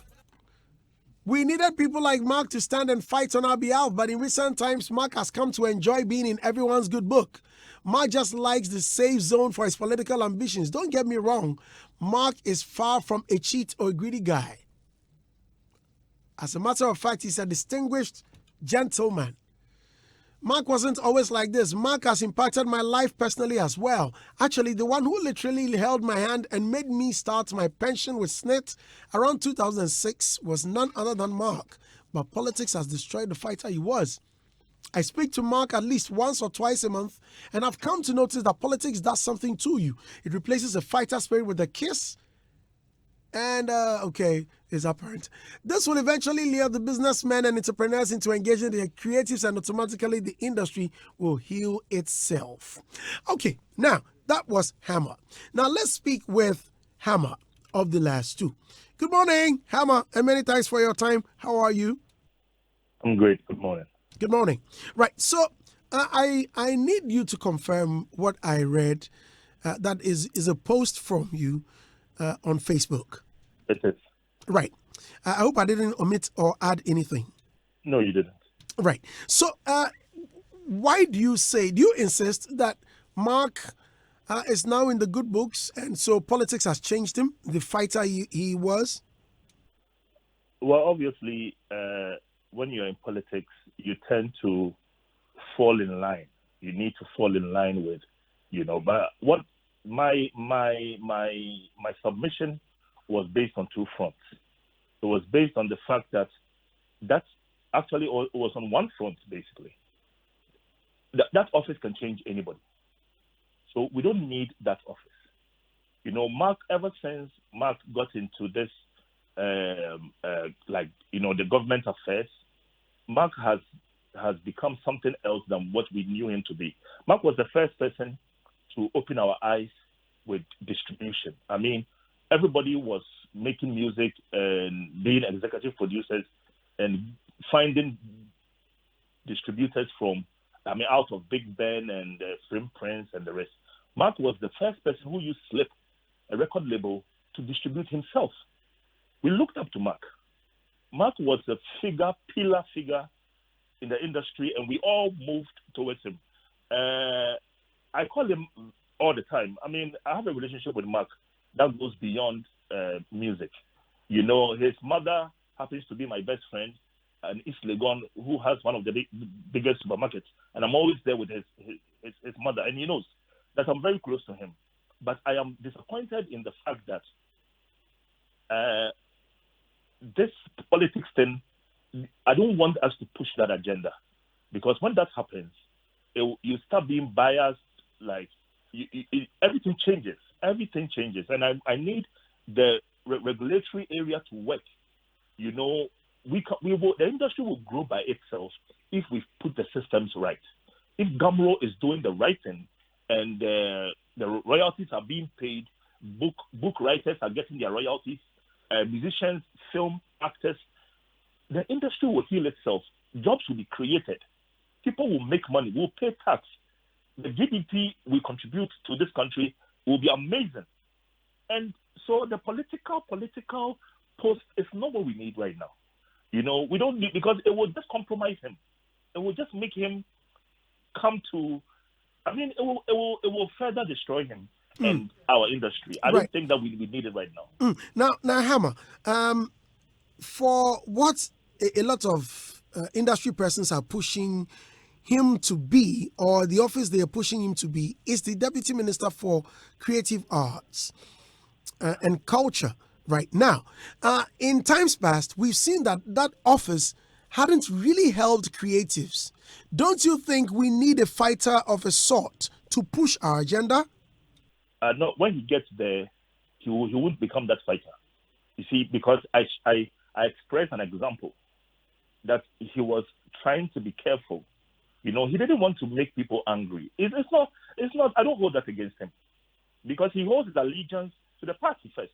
S1: We needed people like Mark to stand and fight on our behalf, but in recent times, Mark has come to enjoy being in everyone's good book. Mark just likes the safe zone for his political ambitions. Don't get me wrong, Mark is far from a cheat or a greedy guy. As a matter of fact, he's a distinguished gentleman. Mark wasn't always like this. Mark has impacted my life personally as well. Actually, the one who literally held my hand and made me start my pension with SNIT around 2006 was none other than Mark. But politics has destroyed the fighter he was. I speak to Mark at least once or twice a month, and I've come to notice that politics does something to you. It replaces a fighter spirit with a kiss, and is apparent. This will eventually lure the businessmen and entrepreneurs into engaging the creatives, and automatically the industry will heal itself. Okay, now that was Hammer. Now let's speak with Hammer of the last two. Good morning, Hammer, and many thanks for your time. How are you?
S7: I'm great. Good morning.
S1: Good morning. Right, so I need you to confirm what I read. That is a post from you on Facebook.
S7: It is.
S1: Right. I hope I didn't omit or add anything.
S7: No, you didn't.
S1: Right. So why do you insist that Mark is now in the good books and so politics has changed him, the fighter he was?
S7: Well, obviously, when you're in politics, you tend to fall in line. You need to fall in line with, but what my submission was based on two fronts. It was based on the fact that that's actually it was on one front, basically. That office can change anybody. So we don't need that office. Mark, ever since Mark got into this, the government affairs, Mark has become something else than what we knew him to be. Mark was the first person to open our eyes with distribution. I mean, everybody was making music and being executive producers and finding distributors out of Big Ben and Film Prince and the rest. Mark was the first person who used Slip, a record label, to distribute himself. We looked up to Mark. Mark was a pillar figure in the industry, and we all moved towards him. I call him all the time. I mean, I have a relationship with Mark that goes beyond music. His mother happens to be my best friend, in East Legon, who has one of the biggest supermarkets, and I'm always there with his mother, and he knows that I'm very close to him. But I am disappointed in the fact that this politics thing, I don't want us to push that agenda, because when that happens, you start being biased. Everything changes. Everything changes, and I need the regulatory area to work. The industry will grow by itself if we put the systems right. If Gamro is doing the right thing and the royalties are being paid, book writers are getting their royalties, musicians, film actors, the industry will heal itself. Jobs will be created. People will make money. Will pay tax. The GDP we contribute to this country will be amazing. And so the political post is not what we need right now. We don't need, because it will just compromise him. It will just make him come to, I mean, it will further destroy him and our industry. I
S1: Right.
S7: don't think that we need it right now.
S1: Now, Hammer, for what a lot of industry persons are pushing him to be, or the office they are pushing him to be, is the Deputy Minister for Creative Arts and Culture right now. In times past, we've seen that office hadn't really helped creatives. Don't you think we need a fighter of a sort to push our agenda?
S7: No, when he gets there, he won't become that fighter. You see, because I expressed an example that he was trying to be careful. You know, he didn't want to make people angry. It's not. I don't hold that against him, because he holds his allegiance to the party first.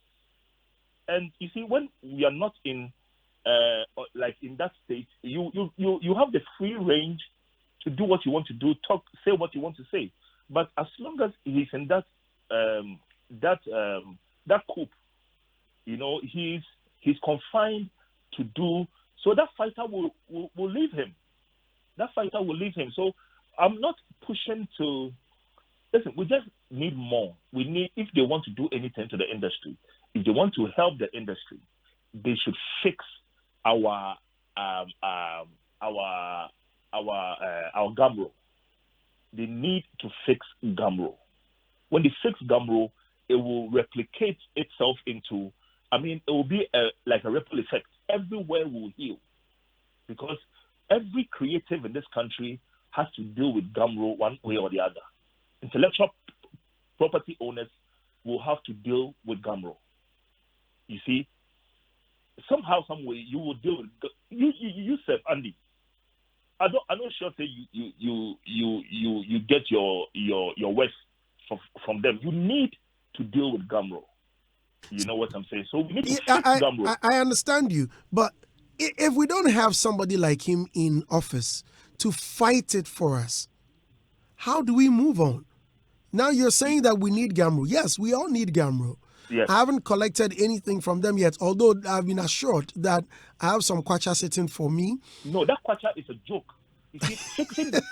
S7: And you see, when we are not in in that state, you have the free range to do what you want to do, say what you want to say. But as long as he's in that coop, you know, he's confined to do. So that fighter will leave him. That fighter will leave him. So I'm not pushing to. Listen, we just need more. We need, if they want to do anything to the industry, if they want to help the industry, they should fix our gumroad. They need to fix gumroad. When they fix gumroad, it will replicate itself into. I mean, it will be like a ripple effect. Everywhere will heal, because every creative in this country has to deal with gumroad one way or the other. Intellectual property owners will have to deal with gumroad. You see, somehow, some way, you will deal with you said, Andy. I'm not sure say you get your words from them. You need to deal with gumroad. You know what I'm saying? So we need to fix gumroad.
S1: I understand you, but if we don't have somebody like him in office to fight it for us, how do we move on? Now you're saying that we need gumroad. Yes, we all need gumroad.
S7: Yes.
S1: I haven't collected anything from them yet, although I've been assured that I have some kwacha sitting for me.
S7: No, that kwacha is a joke. You see, fixing them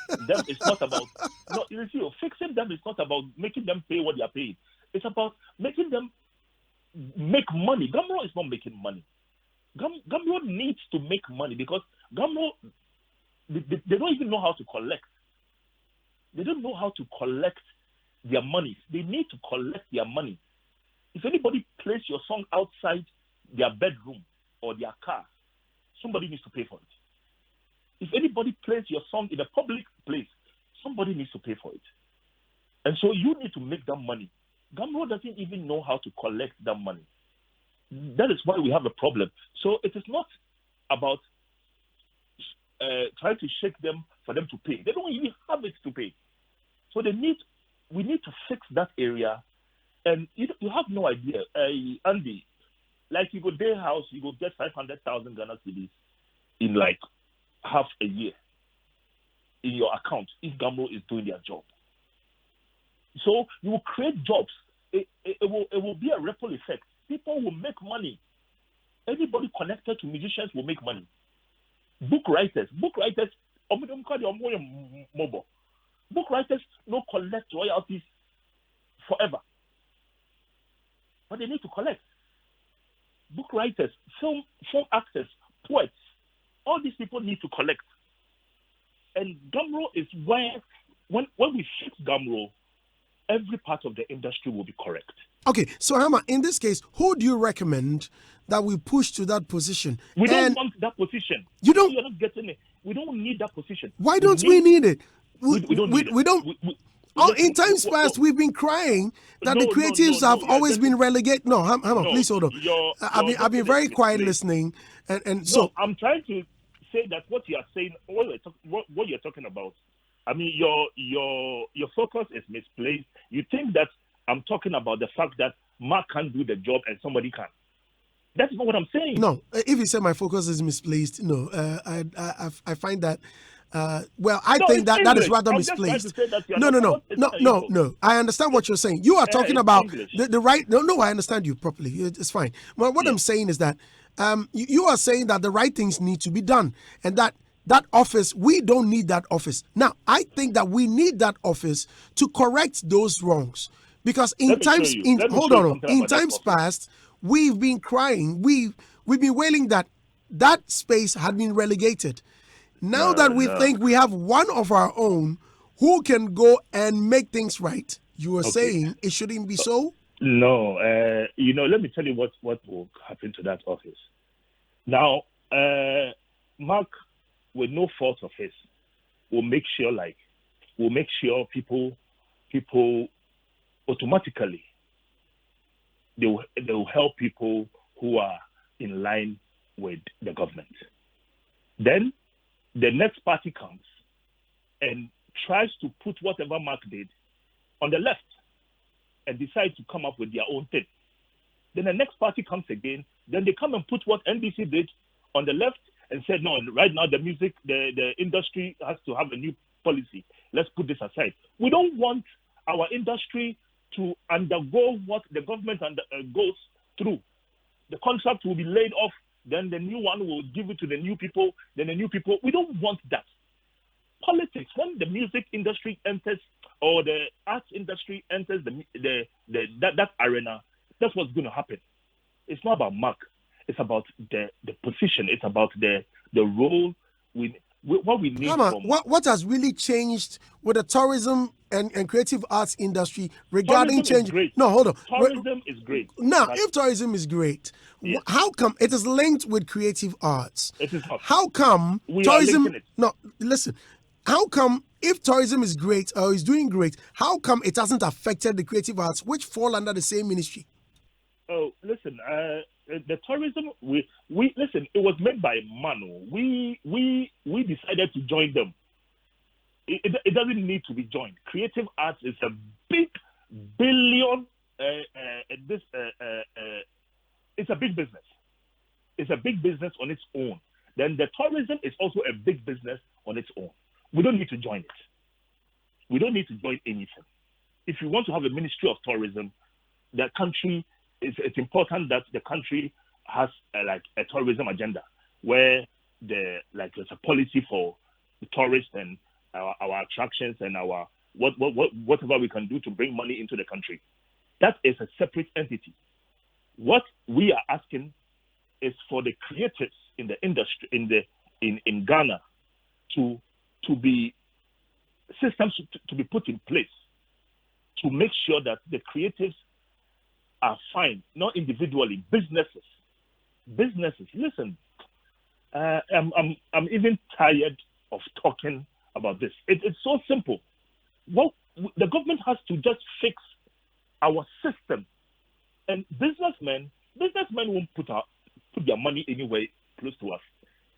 S7: is not about. No, you see, fixing them is not about making them pay what they are paying. It's about making them make money. Gumroad is not making money. Gumroad needs to make money, because Gumroad, they don't even know how to collect. They don't know how to collect their money. They need to collect their money. If anybody plays your song outside their bedroom or their car, somebody needs to pay for it. If anybody plays your song in a public place, somebody needs to pay for it. And so you need to make that money. Gumroad doesn't even know how to collect that money. That is why we have a problem. So it is not about trying to shake them for them to pay. They don't even have it to pay. So we need to fix that area. And you have no idea, Andy, like you go to their house, you go get 500,000 Ghana cedis in like half a year in your account if Gumroad is doing their job. So you will create jobs. It will be a ripple effect. People will make money. Anybody connected to musicians will make money. Book writers, no collect royalties forever. But they need to collect. Book writers, film actors, poets, all these people need to collect. And Gumroad is where, when we fix Gumroad, every part of the industry will be correct.
S1: Okay, so Hammer, in this case, who do you recommend that we push to that position?
S7: We don't want that position.
S1: You don't?
S7: You're not getting it. We don't need that position.
S1: Why don't we need it?
S7: We don't need it.
S1: In times past, we've been crying that the creatives have always been relegated. No, Hammer, please hold on. I've been very quiet listening, and so
S7: I'm trying to say that what you are saying, what you're talking about. I mean, your focus is misplaced. You think that I'm talking about the fact that Mark can't do the job and somebody can. That's not what I'm saying.
S1: No, if you say my focus is misplaced, no, I find that. I think that is rather misplaced. No. I understand what you're saying. You are talking about the right. No, I understand you properly. It's fine. Well, what I'm saying is that you are saying that the right things need to be done, and that that office, we don't need that office. Now, I think that we need that office to correct those wrongs. Because in times, in times past, we've been crying, we've been wailing that space had been relegated. Now that we think we have one of our own who can go and make things right, you are saying it shouldn't be so?
S7: No, let me tell you what will happen to that office. Now, Mark, with no fault of his, will make sure people automatically they will help people who are in line with the government. Then the next party comes and tries to put whatever Mark did on the left and decide to come up with their own thing. Then the next party comes again, then they come and put what NBC did on the left and said, no, right now the industry has to have a new policy. Let's put this aside. We don't want our industry to undergo what the government goes through. The contract will be laid off, then the new one will give it to the new people, then the new people. We don't want that. Politics, when the music industry enters or the arts industry enters that arena, that's what's going to happen. It's not about Mark. It's about the position. It's about the role. What we need.
S1: What has really changed with the tourism and creative arts industry regarding change? No, hold on.
S7: Tourism is great.
S1: Now, if tourism is great, yes, how come it is linked with creative arts?
S7: It is not.
S1: How come tourism? No, listen. How come if tourism is great or is doing great, how come it hasn't affected the creative arts, which fall under the same ministry?
S7: Oh, listen. The tourism, we listen. It was made by Mano. We decided to join them. It doesn't need to be joined. Creative arts is a big billion. It's a big business. It's a big business on its own. Then the tourism is also a big business on its own. We don't need to join it. We don't need to join anything. If you want to have a ministry of tourism, the country, it's important that the country has a tourism agenda where there's a policy for the tourists and our attractions and our whatever we can do to bring money into the country. That is a separate entity. What we are asking is for the creatives in the industry in Ghana to be systems to be put in place to make sure that the creatives are fine, not individually. Businesses. Listen, I'm even tired of talking about this. It's so simple. Well, the government has to just fix our system, and businessmen won't put their money anywhere close to us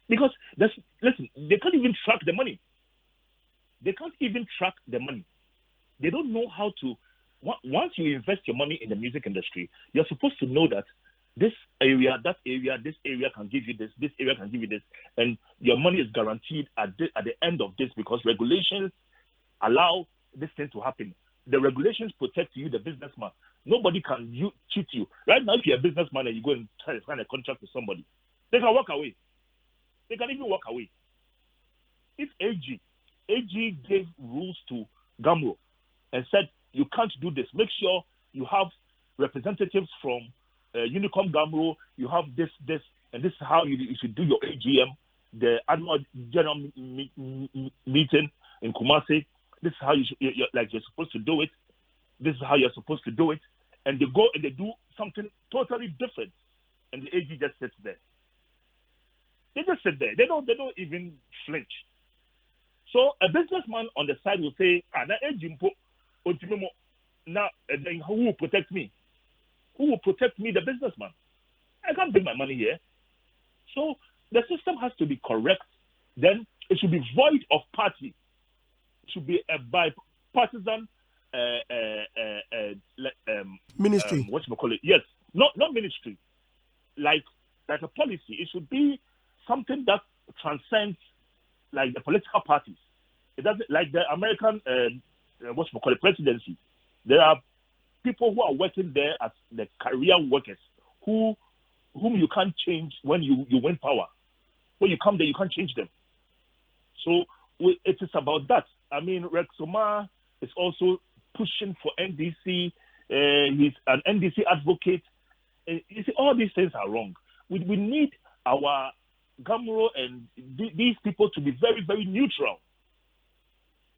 S7: because listen, they can't even track the money. They can't even track the money. They don't know how to. Once you invest your money in the music industry, you're supposed to know that this area, that area, this area can give you this area can give you this, and your money is guaranteed at the end of this because regulations allow this thing to happen. The regulations protect you, the businessman. Nobody can cheat you. Right now, if you're a businessman and you go and try to sign a contract with somebody, they can walk away. They can even walk away. If AG gave rules to Gamro and said, you can't do this. Make sure you have representatives from Unicom Gamro. You have this, and this is how you should do your AGM, the annual general meeting in Kumasi. This is how you're supposed to do it. This is how you're supposed to do it. And they go and they do something totally different, and the AG just sits there. They just sit there. They don't even flinch. So a businessman on the side will say, now, then who will protect me? Who will protect me, the businessman? I can't bring my money here. So the system has to be correct. Then it should be void of party. It should be a bipartisan
S1: ministry.
S7: What you call it? Yes, not ministry. Like a policy. It should be something that transcends like the political parties. It doesn't like the American presidency. There are people who are working there as the career workers whom you can't change when you win power. When you come there, you can't change them. So it is about that. I mean, Rex Omar is also pushing for NDC. He's an NDC advocate. You see, all these things are wrong. We need our Gamro and these people to be very, very neutral.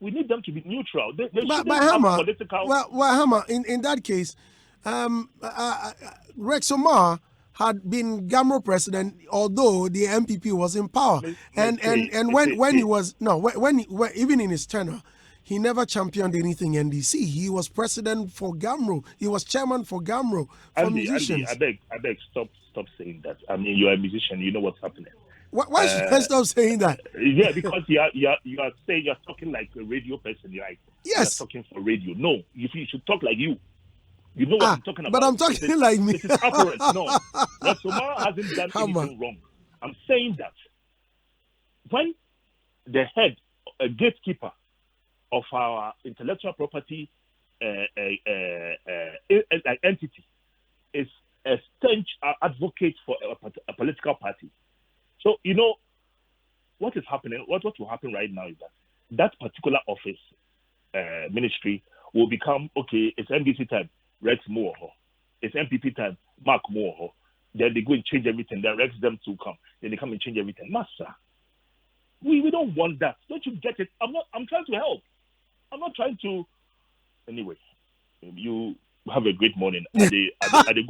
S7: We need them to be neutral. They shouldn't have political...
S1: Well, Hammer, in that case, Rex Omar had been Gamro president, although the MPP was in power. And when he was... No, when even in his tenure, he never championed anything NDC. He was president for Gamro. He was chairman for Gamro for musicians.
S7: Andy, I beg, stop saying that. I mean, you're a musician. You know what's happening.
S1: Why should I stop saying that?
S7: Yeah, because you are saying you're talking like a radio person. You're like,
S1: yes,
S7: you're talking for radio. No, you should talk like you. You know what I'm talking about.
S1: But I'm talking like me.
S7: This is apparent. No, Rasomar hasn't done anything wrong. I'm saying that when the head, a gatekeeper of our intellectual property entity is a staunch advocate for a political party. So, you know, what is happening, what will happen right now is that particular office, ministry, will become, okay, it's NDC time, Rex Moore. It's MPP time, Mark Moore. Then they go and change everything. Then Rex them to come. Then they come and change everything. Master, we don't want that. Don't you get it? I'm trying to help. I'm not trying to... Anyway, you... have a great morning. I go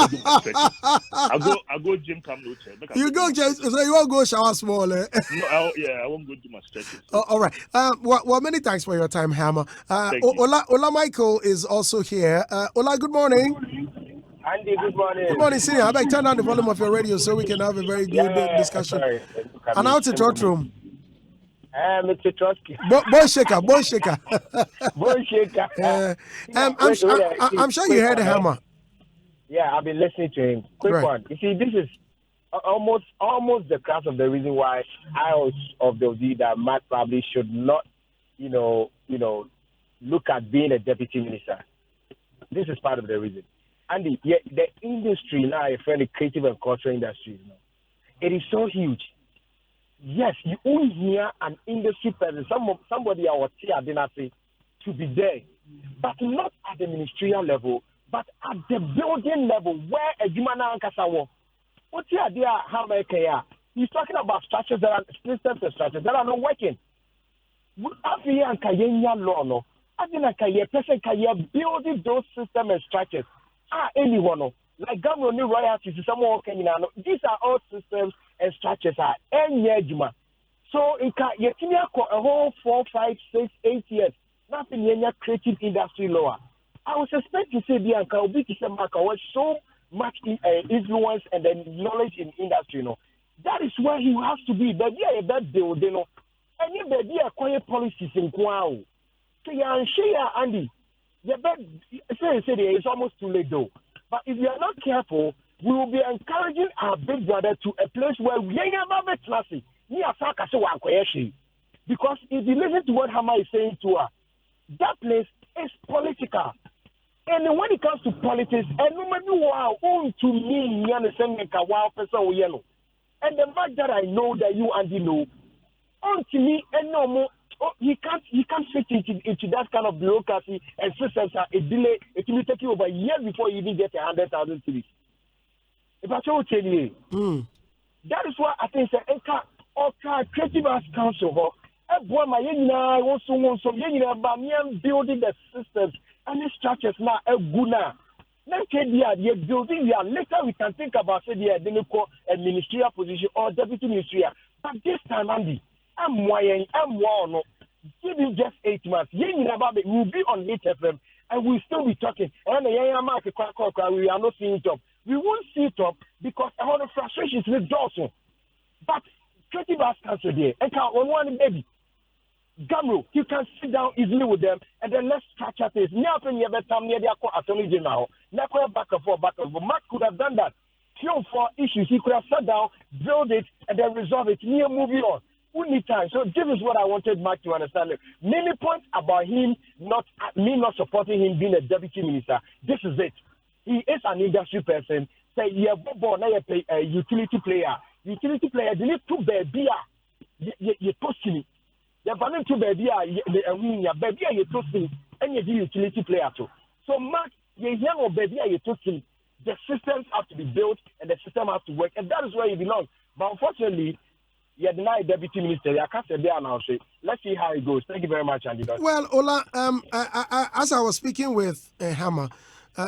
S7: do my stretches. I go gym, come no chair.
S1: You go, James. So you won't go shower small, eh?
S7: No, I won't go do my stretches.
S1: All right. Well, many thanks for your time, Hammer. Ola Michael is also here. Ola, good morning.
S8: Andy, good morning.
S1: Good morning, Senior. I beg turn down the volume of your radio so we can have a very good discussion.
S8: Sorry.
S1: And out to talk room.
S8: Mr. Trotsky.
S1: Boy shaker. I'm sure you heard the Hammer.
S8: Yeah, I've been listening to him. Quick one. You see, this is almost the crux of the reason why I was of the view that Matt probably should not, look at being a deputy minister. This is part of the reason. And the industry now, a fairly creative and cultural industry, it is so huge. Yes, you only hear an industry person, somebody I would say I didn't say, to be there, but not at the ministerial level, but at the building level where a human ankasawo. What's the idea? How he's talking about structures that are systems and structures that are not working. After and Kayenya law, no, I think person can building those systems and structures. Anyone, like government royalties, someone working in. These are all systems and structures are enyejuma. So in a whole 4, 5, 6, 8 years, nothing in creative industry law. I was expect to say Bianca Obi to say Mark was so much influence and then knowledge in industry, That is where he has to be. But yeah, that deal, and you be acquire policies in Kwao. So yeah, share Andy. Yeah, but say it's almost too late though. But if you are not careful, we will be encouraging our big brother to a place where we ain't never classy. Because if you listen to what Hama is saying to her, that place is political. And when it comes to politics, and no matter wow, to me, and the fact that I know that you and you know, to me, and no more, he can't fit into that kind of bureaucracy and systems. A delay, it will take you over years before you even get 100,000 cities. If I tell you, that is why I think that Creative Arts Council, building the systems and the structures now, later we can think about say a ministerial position or deputy ministerial. But this time, Andy, I'm one. Give it just 8 months. We'll be on Hitz FM and we'll still be talking. And we are not seeing it up. We won't see it up because a lot of frustrations with Dawson. But Creative Arts Council there, and one baby. Gamro, you can sit down easily with them and then let's structure things. Now, when you have a time near the attorney general, back and forth. Mark could have done that. 3 or 4 issues, he could have sat down, build it, and then resolve it. Near moving on. We need time. So this is what I wanted Mark to understand. Many points about him not supporting him being a deputy minister. This is it. He is an industry person. Say you have born a utility player. Utility player, they need to be you post me. The running to baby you to see and you utility player too. So Mark, you young baby you to see the systems have to be built and the system has to work, and that is where you belong. But unfortunately, you deny deputy minister. I can't say there now. Let's see how it goes. Thank you very much, Andy.
S1: Well, Ola, as I was speaking with Hammer,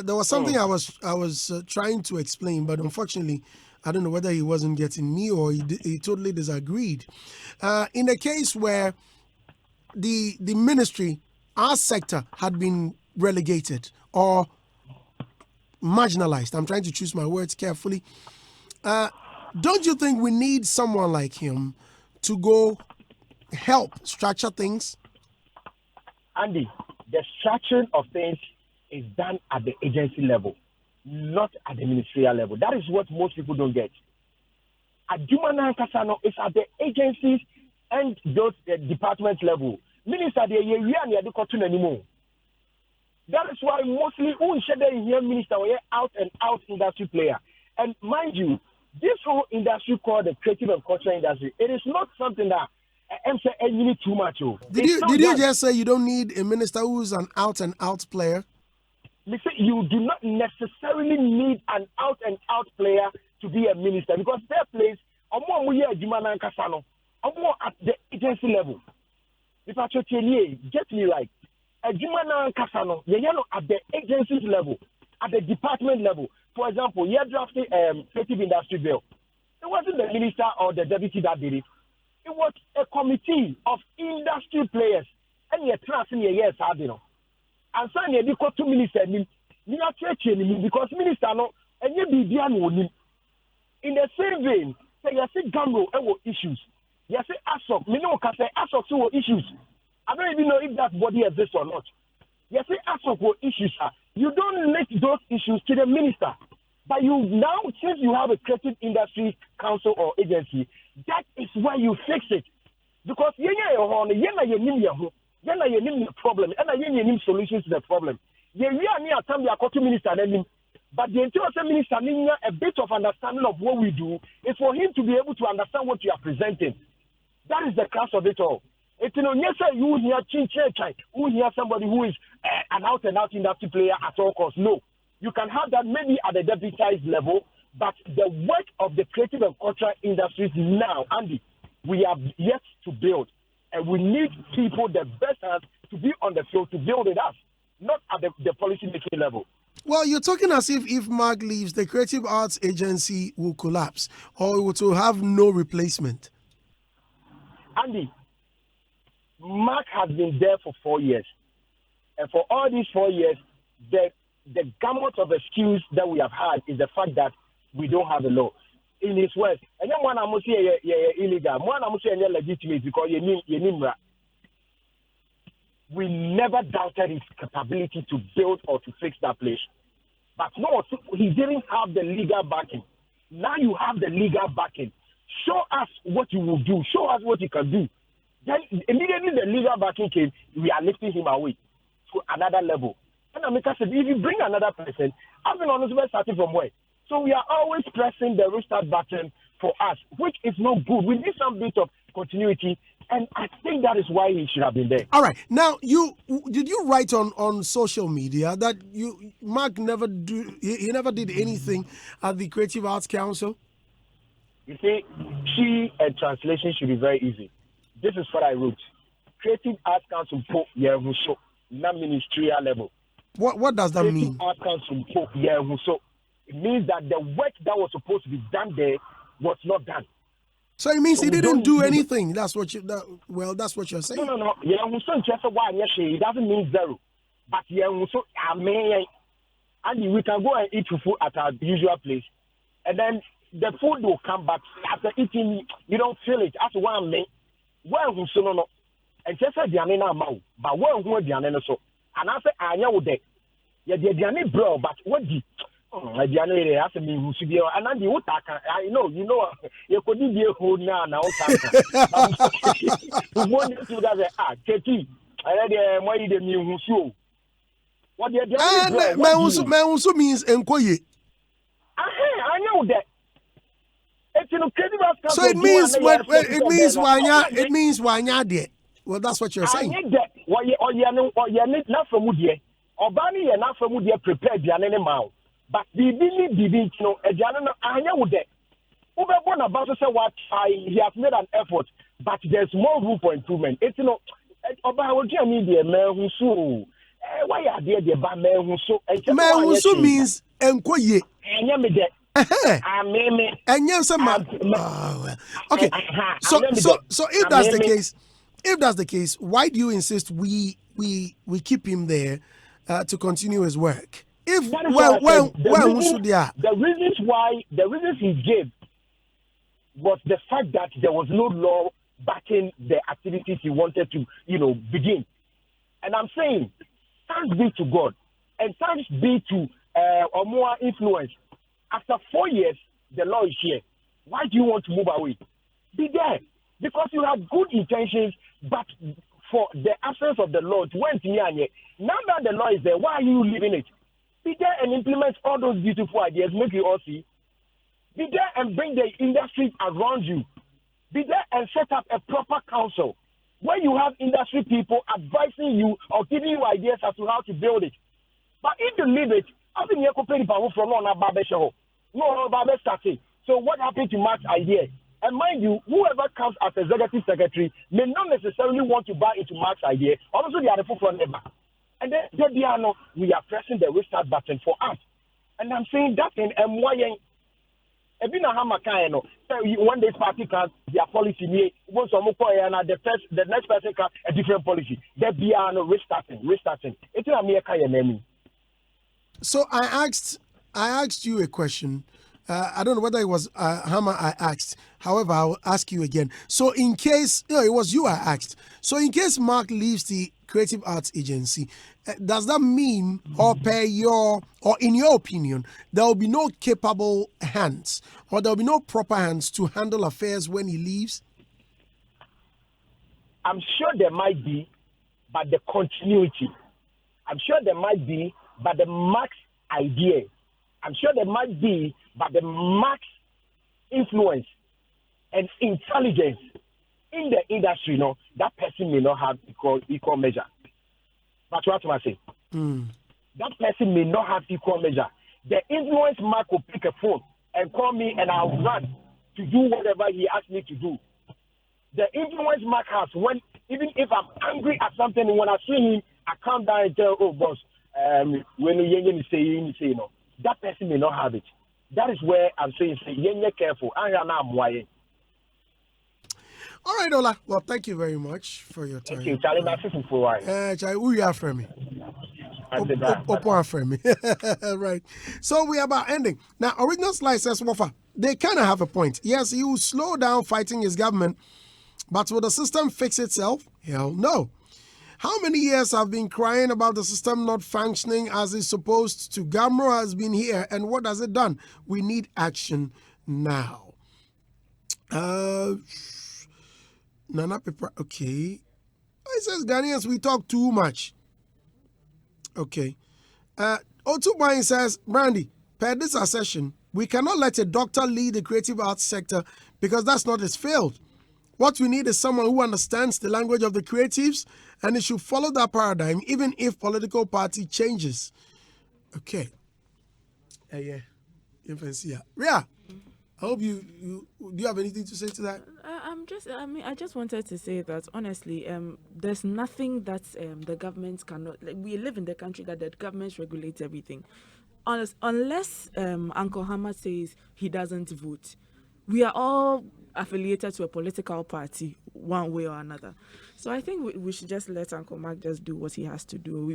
S1: there was something I was trying to explain, but unfortunately, I don't know whether he wasn't getting me or he totally disagreed. In a case where the ministry, our sector, had been relegated or marginalized, I'm trying to choose my words carefully. Don't you think we need someone like him to go help structure things?
S8: Andy, the structuring of things is done at the agency level, not at the ministerial level. That is what most people don't get. Adjumana Kasano is at the agencies and those department level. Minister, anymore. That is why mostly who is here minister or out and out industry player. And mind you, this whole industry called the creative and cultural industry, it is not something that you need too much of.
S1: Did you just say you don't need a minister who's an out and out player?
S8: Listen, you do not necessarily need an out and out player to be a minister, because their place at the agency level. If I get me right. At the agencies level, at the department level. For example, you're drafting creative industry bill. It wasn't the minister or the deputy that did it. It was a committee of industry players. And you're trusting your yes, and so you go to minister, because minister no, and you be in the same vein, say you see Gamro issues. You see ASOC, ASOC issues. I don't even know if that body exists or not. You see ASOC issues. You don't let those issues to the minister. But you now, since you have a creative industry council or agency, that is where you fix it. Because you problem, and you need solutions to the problem. But the entire minister needs a bit of understanding of what we do is for him to be able to understand what you are presenting. That is the crux of it all. It's you hear somebody who is an out and out industry player at all costs. No, you can have that maybe at the deputized level, but the work of the creative and cultural industries now, Andy, we have yet to build. And we need people, the best hands, to be on the field to build it up, not at the policy making level.
S1: Well, you're talking as if Mark leaves, the creative arts agency will collapse or it will have no replacement.
S8: Andy, Mark has been there for 4 years. And for all these 4 years, the gamut of excuse that we have had is the fact that we don't have a law. In his words, and then one I'm say illegal, one I'm saying legitimate because we never doubted his capability to build or to fix that place. But no, he didn't have the legal backing. Now you have the legal backing. Show us what you will do. Show us what you can do. Then immediately the legal backing came, we are lifting him away to another level. And Amika said, if you bring another person, I've been honest, we're starting from where? So we are always pressing the restart button for us, which is not good. We need some bit of continuity, and I think that is why he should have been there.
S1: All right. Now, did you write on social media that Mark never never did anything at the Creative Arts Council?
S8: You see, a translation should be very easy. This is what I wrote. Creative Arts Council, not ministerial level.
S1: What does that mean?
S8: Creative Arts Council, it means that the work that was supposed to be done there was not done.
S1: So it means he didn't do anything. That's what you're saying.
S8: No. It doesn't mean zero. But and we can go and eat food at our usual place, and then the food will come back after eating. You don't feel it. That's why I'm saying. Well, no. And just say the na mau, but well, who the ane so. And I say anya wo de. Ya the ane bro, but what the the ane has me who should be. And then the utaka. I know, you could be a whole na utaka. Who want to do that? Keti. I read why the new who show. What the ane
S1: me also means enkoye.
S8: I know that.
S1: So it means wanya there. Well, that's what you're
S8: I
S1: saying.
S8: need that. Or you need not from Mudia. Or Bani and not from Mudia prepared the animal. But the Billy, a Janana, I know that. Over about to say what he has made an effort, but there's more room for improvement. It's about media man who so why are there the bad man who so
S1: Man who so means enkoye.
S8: And you me that. I mean,
S1: And yes, okay. So if that's the case, why do you insist we keep him there to continue his work? If
S8: the reasons he gave was the fact that there was no law backing the activities he wanted to, begin. And I'm saying, thanks be to God, and thanks be to more influence. After 4 years, the law is here. Why do you want to move away? Be there. Because you have good intentions, but for the absence of the law, now that the law is there, why are you leaving it? Be there and implement all those beautiful ideas, make you all see. Be there and bring the industry around you. Be there and set up a proper council where you have industry people advising you or giving you ideas as to how to build it. But if you leave it, how can you compare from no barber starting? So what happened to Mark's idea? And mind you, whoever comes as executive secretary may not necessarily want to buy into Mark's idea. Also, they are the front member. And then we are pressing the restart button for us. And I'm saying that in MYN. One day party can their policy the next person can a different policy. There be restarting. It's not me.
S1: So I asked you a question. I don't know whether it was Hammer I asked. However, I will ask you again. So in case it was you I asked. So in case Mark leaves the Creative Arts Agency, does that mean, or in your opinion, there will be no capable hands, or there will be no proper hands to handle affairs when he leaves?
S8: I'm sure there might be, but the continuity. I'm sure there might be, but the max idea. I'm sure there might be, but the max influence and intelligence in the industry, that person may not have equal measure. That's what I say. That person may not have equal measure. The influence Mark will pick a phone and call me and I'll run to do whatever he asked me to do. The influence Mark has, even if I'm angry at something, when I see him, I come down and tell, oh, boss, when you say, that person may not have it. That is where I'm saying, careful.
S1: All right, Ola. Well, thank you very much for your time.
S8: Thank you, Charlie.
S1: Who you are from me? Right. So we are about ending. Now, Original Slice says, Wafa, they kind of have a point. Yes, he will slow down fighting his government, but will the system fix itself? Hell no. How many years have been crying about the system not functioning as it's supposed to? Gamro has been here, and what has it done? We need action now. Nana Pepper, okay. It says Ghanaians, we talk too much. Okay. Otubain says, Brandy, per this accession, we cannot let a doctor lead the creative arts sector because that's not his field. What we need is someone who understands the language of the creatives, and it should follow that paradigm, even if political party changes. Okay. Yeah. Ria, I hope do you have anything to say to that?
S2: I just wanted to say that honestly, there's nothing that the government cannot. We live in the country that the government regulates everything. Unless Uncle Hamad says he doesn't vote, we are all affiliated to a political party one way or another. So I think we should just let Uncle Mark just do what he has to do.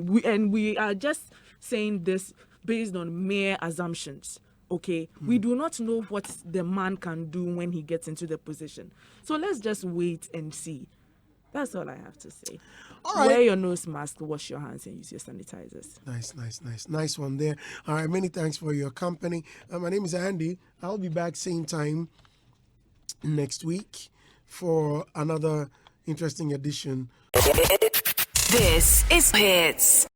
S2: We are just saying this based on mere assumptions. Okay, we do not know what the man can do when he gets into the position. So let's just wait and see. That's all I have to say.
S1: All right.
S2: Wear your nose mask, wash your hands, and use your sanitizers.
S1: Nice one there. All right, many thanks for your company. My name is Andy. I'll be back same time next week for another interesting edition.
S9: This is Hitz.